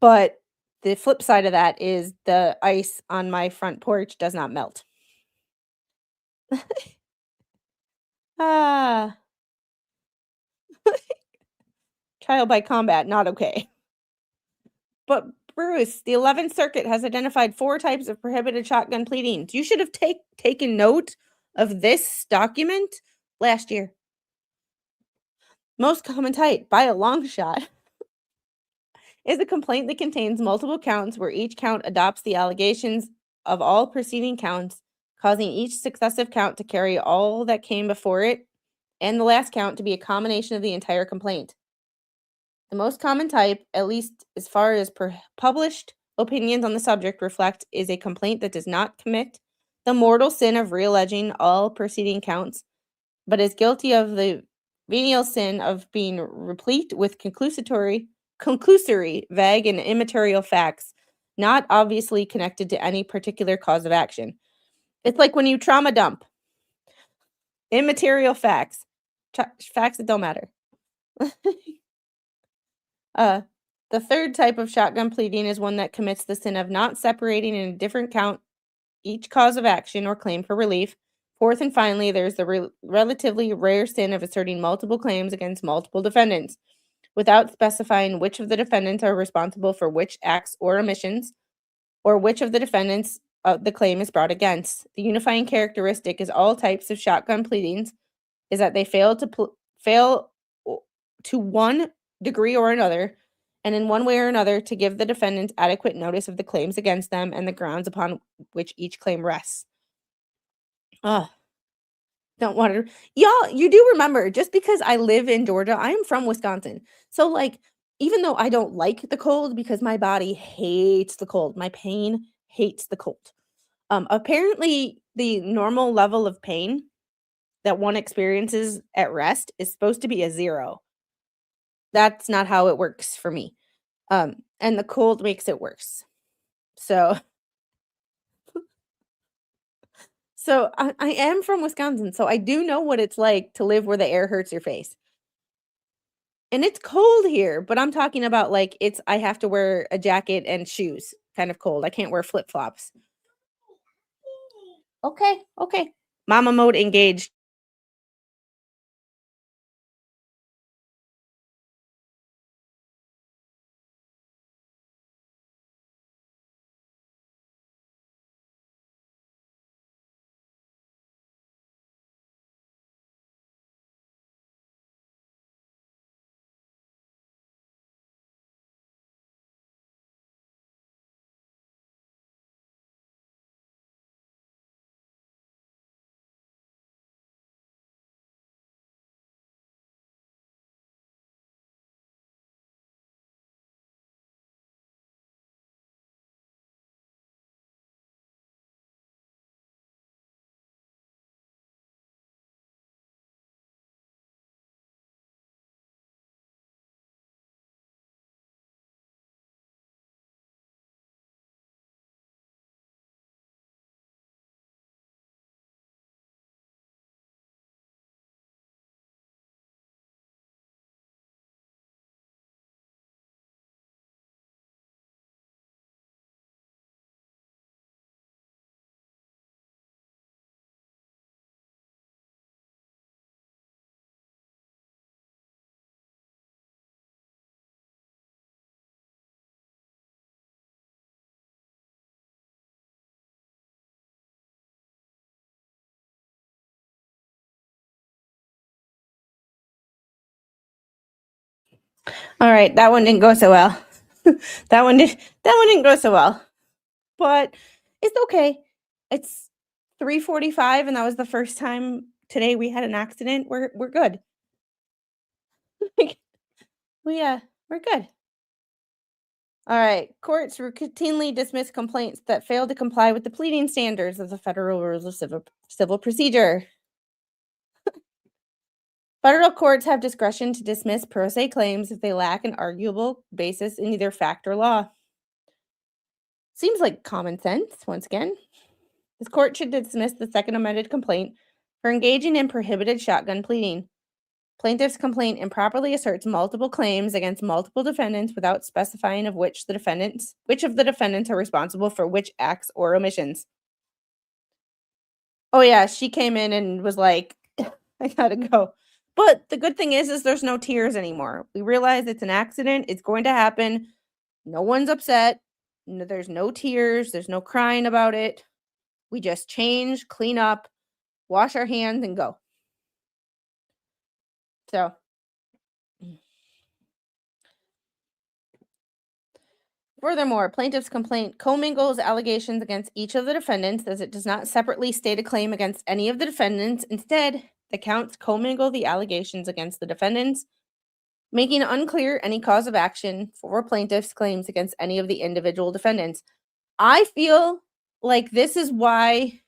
But the flip side of that is the ice on my front porch does not melt. Trial by combat, not okay. But Bruce, the 11th Circuit has identified 4 types of prohibited shotgun pleadings. You should have taken note of this document last year. Most common type, by a long shot, is a complaint that contains multiple counts where each count adopts the allegations of all preceding counts, causing each successive count to carry all that came before it, and the last count to be a combination of the entire complaint. The most common type, at least as far as published opinions on the subject reflect, is a complaint that does not commit the mortal sin of realleging all preceding counts, but is guilty of the venial sin of being replete with conclusory, vague, and immaterial facts, not obviously connected to any particular cause of action. It's like when you trauma dump. Immaterial facts. Facts that don't matter. The third type of shotgun pleading is one that commits the sin of not separating in a different count each cause of action or claim for relief. Fourth and finally, there's the relatively rare sin of asserting multiple claims against multiple defendants, without specifying which of the defendants are responsible for which acts or omissions, or which of the defendants the claim is brought against. The unifying characteristic is all types of shotgun pleadings is that they fail to one degree or another, and in one way or another, to give the defendants adequate notice of the claims against them and the grounds upon which each claim rests. Don't want to... Y'all, you do remember, just because I live in Georgia, I am from Wisconsin. So, even though I don't like the cold because my body hates the cold, my pain hates the cold. Apparently, the normal level of pain that one experiences at rest is supposed to be a 0. That's not how it works for me. And the cold makes it worse. So I am from Wisconsin, so I do know what it's like to live where the air hurts your face. And it's cold here, but I'm talking about like I have to wear a jacket and shoes, kind of cold. I can't wear flip-flops. Okay, okay. Mama mode engaged. All right, that one didn't go so well. that one didn't go so well. But it's okay. It's 3:45 and that was the first time today we had an accident. We're good. We're good. All right. Courts routinely dismiss complaints that fail to comply with the pleading standards of the Federal Rules of Civil Procedure. Federal courts have discretion to dismiss pro se claims if they lack an arguable basis in either fact or law. Seems like common sense, once again. This court should dismiss the second amended complaint for engaging in prohibited shotgun pleading. Plaintiff's complaint improperly asserts multiple claims against multiple defendants without specifying which of the defendants are responsible for which acts or omissions. Oh yeah, she came in and was like, I gotta go. But the good thing is there's no tears anymore. We realize it's an accident. It's going to happen. No one's upset. There's no tears. There's no crying about it. We just change, clean up, wash our hands, and go. So, furthermore, plaintiff's complaint commingles allegations against each of the defendants as it does not separately state a claim against any of the defendants. Instead, the counts commingle the allegations against the defendants, making unclear any cause of action for plaintiff's claims against any of the individual defendants. I feel like this is why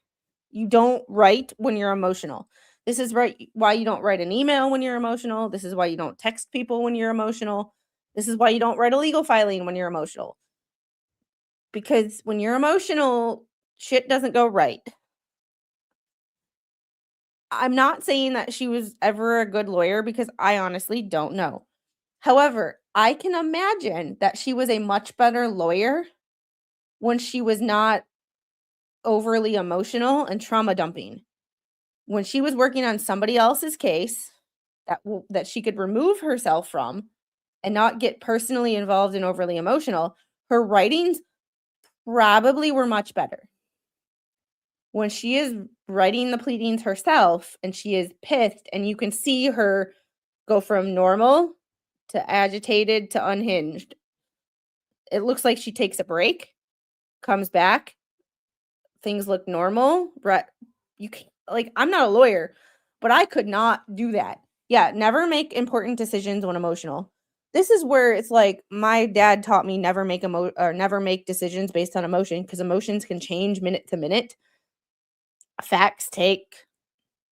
you don't write when you're emotional. This is why you don't write an email when you're emotional. This is why you don't text people when you're emotional. This is why you don't write a legal filing when you're emotional. Because when you're emotional, shit doesn't go right. I'm not saying that she was ever a good lawyer because I honestly don't know. However, I can imagine that she was a much better lawyer when she was not overly emotional and trauma dumping. When she was working on somebody else's case that she could remove herself from and not get personally involved and overly emotional, her writings probably were much better. When she is writing the pleadings herself and she is pissed and you can see her go from normal to agitated to unhinged, it looks like she takes a break, comes back, things look normal. You can, like, I'm not a lawyer, but I could not do that. Yeah, never make important decisions when emotional. This is where it's like my dad taught me never make decisions based on emotion because emotions can change minute to minute. Facts take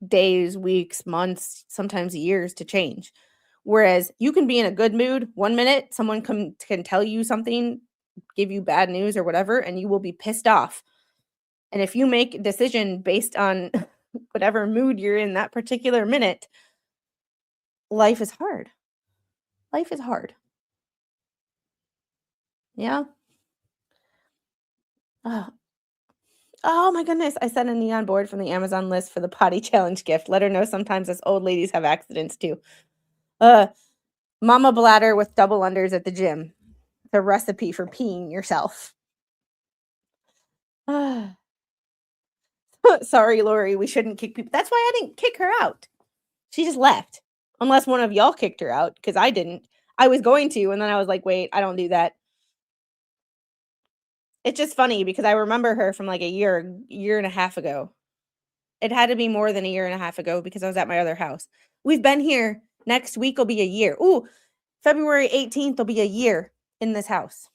days, weeks, months, sometimes years to change. Whereas you can be in a good mood 1 minute, someone can tell you something, give you bad news or whatever, and you will be pissed off. And if you make a decision based on whatever mood you're in that particular minute, life is hard. Life is hard. Yeah. Oh my goodness. I sent a neon board from the Amazon list for the potty challenge gift. Let her know sometimes us old ladies have accidents too. Mama bladder with double unders at the gym. The recipe for peeing yourself. Sorry, Lori, we shouldn't kick people. That's why I didn't kick her out. She just left. Unless one of y'all kicked her out, because I didn't. I was going to, and then I was like, wait, I don't do that. It's just funny because I remember her from like a year and a half ago. It had to be more than a year and a half ago because I was at my other house. We've been here. Next week will be a year. Ooh, February 18th will be a year in this house.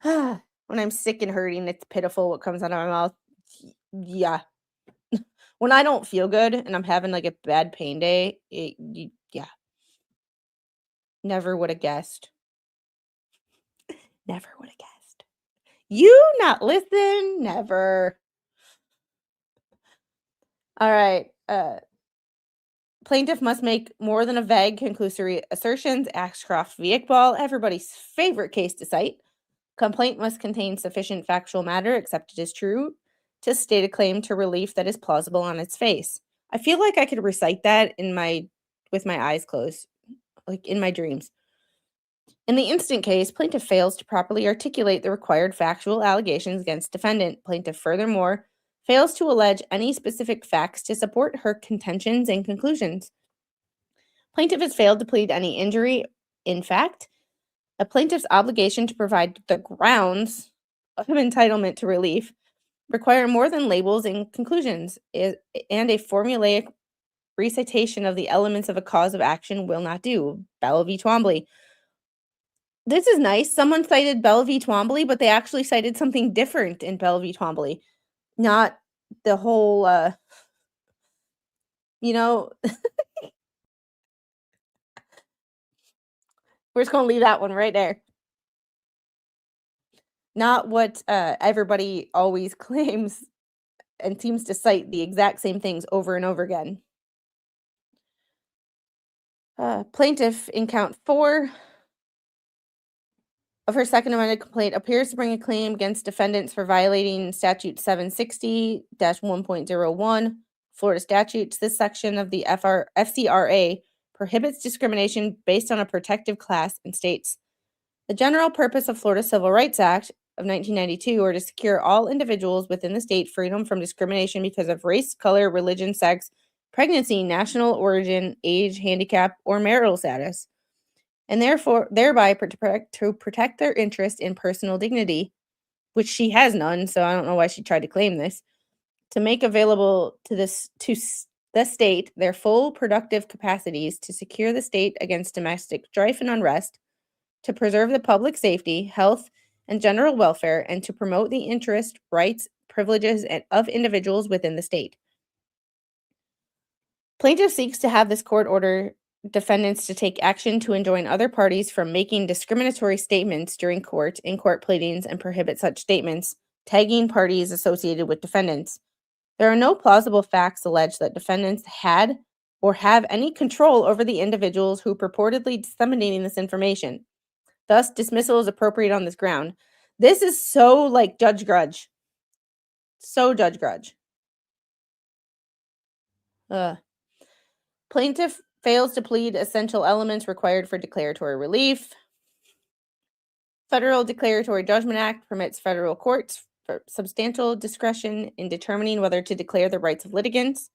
When I'm sick and hurting, it's pitiful what comes out of my mouth. Yeah. When I don't feel good and I'm having like a bad pain day, yeah. Never would have guessed. Never would have guessed. You not listen? Never. All right. Plaintiff must make more than a vague conclusory assertions. Ashcroft v. Iqbal, everybody's favorite case to cite. Complaint must contain sufficient factual matter, accepted as true, to state a claim to relief that is plausible on its face. I feel like I could recite that with my eyes closed, like in my dreams. In the instant case, plaintiff fails to properly articulate the required factual allegations against defendant. Plaintiff, furthermore, fails to allege any specific facts to support her contentions and conclusions. Plaintiff has failed to plead any injury. In fact, a plaintiff's obligation to provide the grounds of entitlement to relief require more than labels and conclusions, and a formulaic recitation of the elements of a cause of action will not do. Bell v. Twombly. This is nice. Someone cited Bell v. Twombly, but they actually cited something different in Bell v. Twombly. Not the whole, we're just going to leave that one right there. Not what everybody always claims and seems to cite the exact same things over and over again. Plaintiff in count 4 of her second amended complaint appears to bring a claim against defendants for violating statute 760-1.01 Florida statutes. This section of the FCRA prohibits discrimination based on a protective class and states, the general purpose of Florida Civil Rights Act of 1992 are to secure all individuals within the state freedom from discrimination because of race, color, religion, sex, pregnancy, national origin, age, handicap, or marital status, and thereby to protect their interest in personal dignity, which she has none, so I don't know why she tried to claim this, to make available to the state their full productive capacities to secure the state against domestic strife and unrest, to preserve the public safety, health, and general welfare, and to promote the interests, rights, privileges of individuals within the state. Plaintiff seeks to have this court order defendants to take action to enjoin other parties from making discriminatory statements during court in court pleadings and prohibit such statements, tagging parties associated with defendants. There are no plausible facts alleged that defendants had or have any control over the individuals who purportedly disseminating this information. Thus, dismissal is appropriate on this ground. This is so like Judge Grudge. So Judge Grudge. Plaintiff fails to plead essential elements required for declaratory relief. Federal Declaratory Judgment Act permits federal courts for substantial discretion in determining whether to declare the rights of litigants.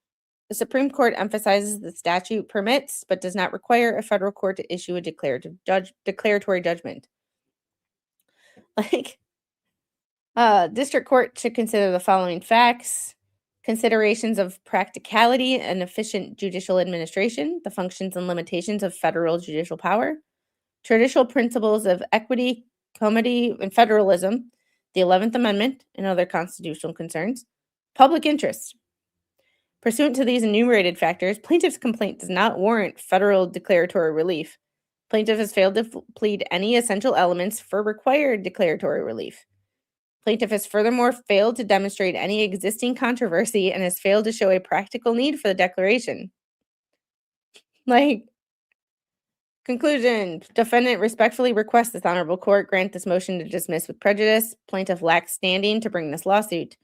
The Supreme Court emphasizes the statute permits but does not require a federal court to issue a declaratory judgment. District court should consider the following facts: considerations of practicality and efficient judicial administration, the functions and limitations of federal judicial power, traditional principles of equity, comity, and federalism, the 11th Amendment, and other constitutional concerns, public interest. Pursuant to these enumerated factors, plaintiff's complaint does not warrant federal declaratory relief. Plaintiff has failed to plead any essential elements for required declaratory relief. Plaintiff has furthermore failed to demonstrate any existing controversy and has failed to show a practical need for the declaration. Conclusion. Defendant respectfully requests this honorable court grant this motion to dismiss with prejudice. Plaintiff lacks standing to bring this lawsuit.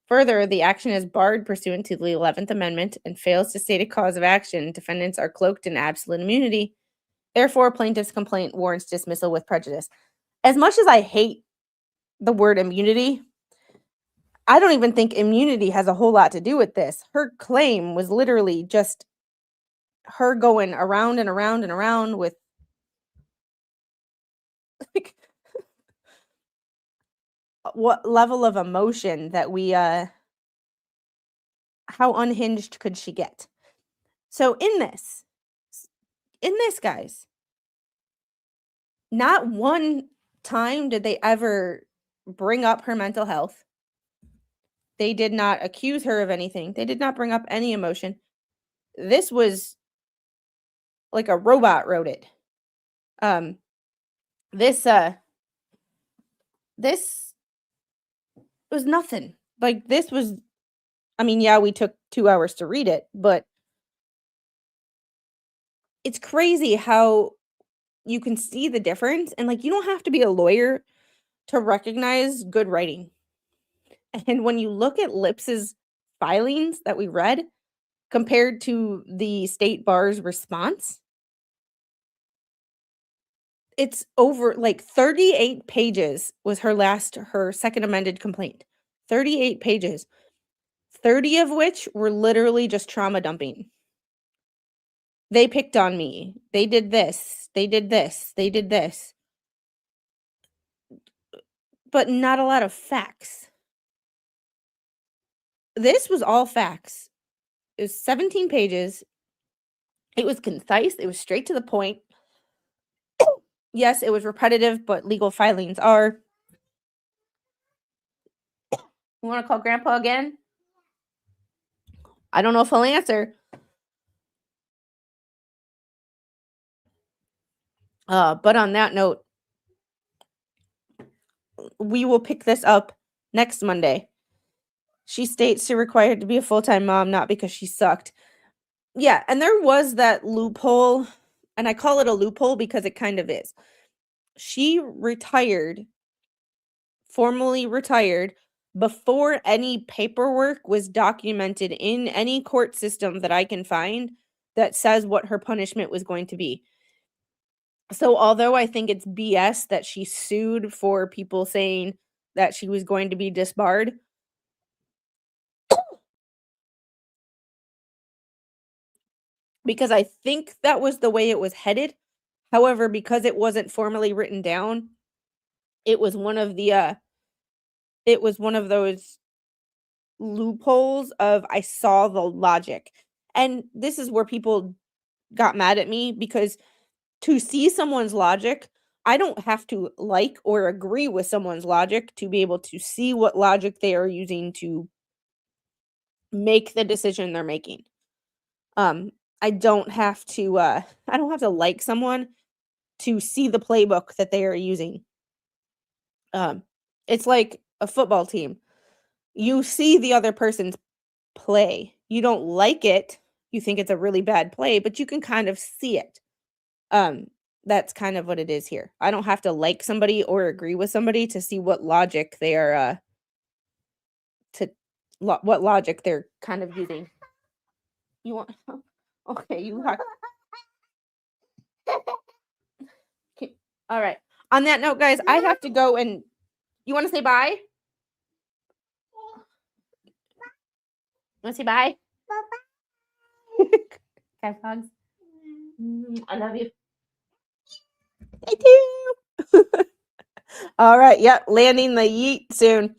Further, the action is barred pursuant to the 11th Amendment and fails to state a cause of action. Defendants are cloaked in absolute immunity. Therefore, plaintiff's complaint warrants dismissal with prejudice. As much as I hate the word immunity, I don't even think immunity has a whole lot to do with this. Her claim was literally just her going around and around and around with like what level of emotion that we how unhinged could she get? So in this guys, not one time did they ever bring up her mental health. They did not accuse her of anything. They did not bring up any emotion. This was like a robot wrote it. This was nothing. Like this was, I mean, yeah, we took 2 hours to read it, but it's crazy how you can see the difference. And like, you don't have to be a lawyer to recognize good writing. And when you look at Lips's filings that we read compared to the state bar's response, it's over like 38 pages was her second amended complaint. 38 pages. 30 of which were literally just trauma dumping. They picked on me. They did this. They did this. They did this. But not a lot of facts. This was all facts. It was 17 pages. It was concise. It was straight to the point. Yes, it was repetitive, but legal filings are. You want to call Grandpa again? I don't know if he'll answer. But on that note, we will pick this up next Monday. She states she required to be a full-time mom, not because she sucked. Yeah, and there was that loophole, and I call it a loophole because it kind of is. She formally retired, before any paperwork was documented in any court system that I can find that says what her punishment was going to be. So although I think it's BS that she sued for people saying that she was going to be disbarred, because I think that was the way it was headed. However, because it wasn't formally written down, it was one of those loopholes of I saw the logic. And this is where people got mad at me, because to see someone's logic, I don't have to like or agree with someone's logic to be able to see what logic they are using to make the decision they're making. I don't have to like someone to see the playbook that they are using. It's like a football team. You see the other person's play. You don't like it. You think it's a really bad play, but you can kind of see it. That's kind of what it is here. I don't have to like somebody or agree with somebody to see what logic they are what logic they're kind of using. You want okay, you have okay. All right. On that note, guys, I have to go, and you want to say bye? Want to say bye? Bye-bye. Guys, hugs. I love you. I do. All right. Yep. Landing the yeet soon.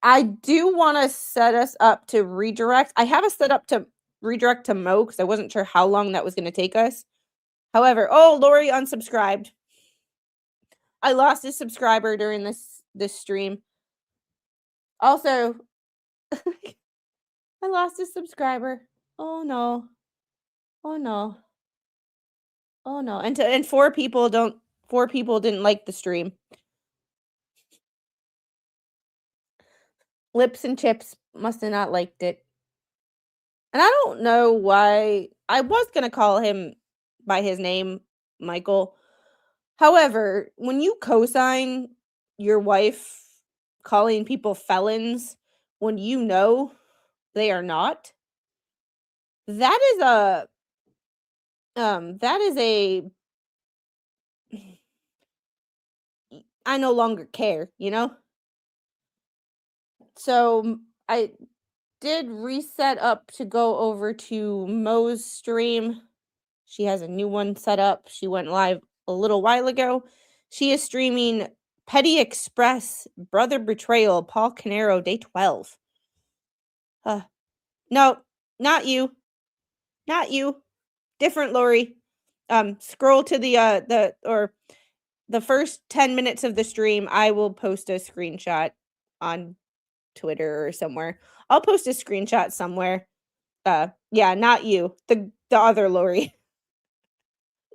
I do want to set us up to redirect. I have us set up to redirect to Mo because I wasn't sure how long that was going to take us. However, Lori unsubscribed. I lost a subscriber during this stream. Also, I lost a subscriber. Oh no. Oh no. Oh no. And 4 people didn't like the stream. Lips and Chips must have not liked it. And I don't know why. I was going to call him by his name Michael. However, when you co-sign your wife calling people felons when you know they are not, that is a I no longer care, you know? So I did reset up to go over to Mo's stream. She has a new one set up. She went live a little while ago. She is streaming Petty Express, Brother Betrayal, Paul Canero, Day 12. No, not you. Not you. Different Lori. Scroll to the first 10 minutes of the stream. I will post a screenshot on Twitter or somewhere. I'll post a screenshot somewhere. Yeah, not you. The other Lori.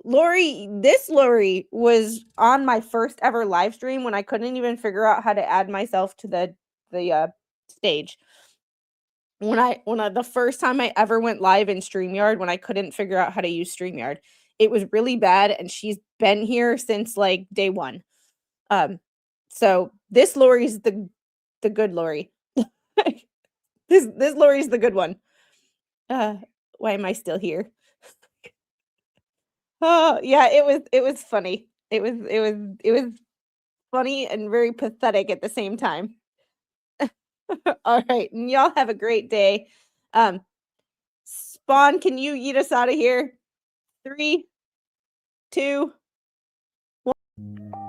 This Lori was on my first ever live stream when I couldn't even figure out how to add myself to the stage. When the first time I ever went live in StreamYard, when I couldn't figure out how to use StreamYard, it was really bad, and she's been here since like day one. So this Lori's the good Lori. this Lori's the good one. Why am I still here? Oh yeah, it was funny. It was funny and very pathetic at the same time. All right, and y'all have a great day. Spawn, can you eat us out of here? 3, 2, 1.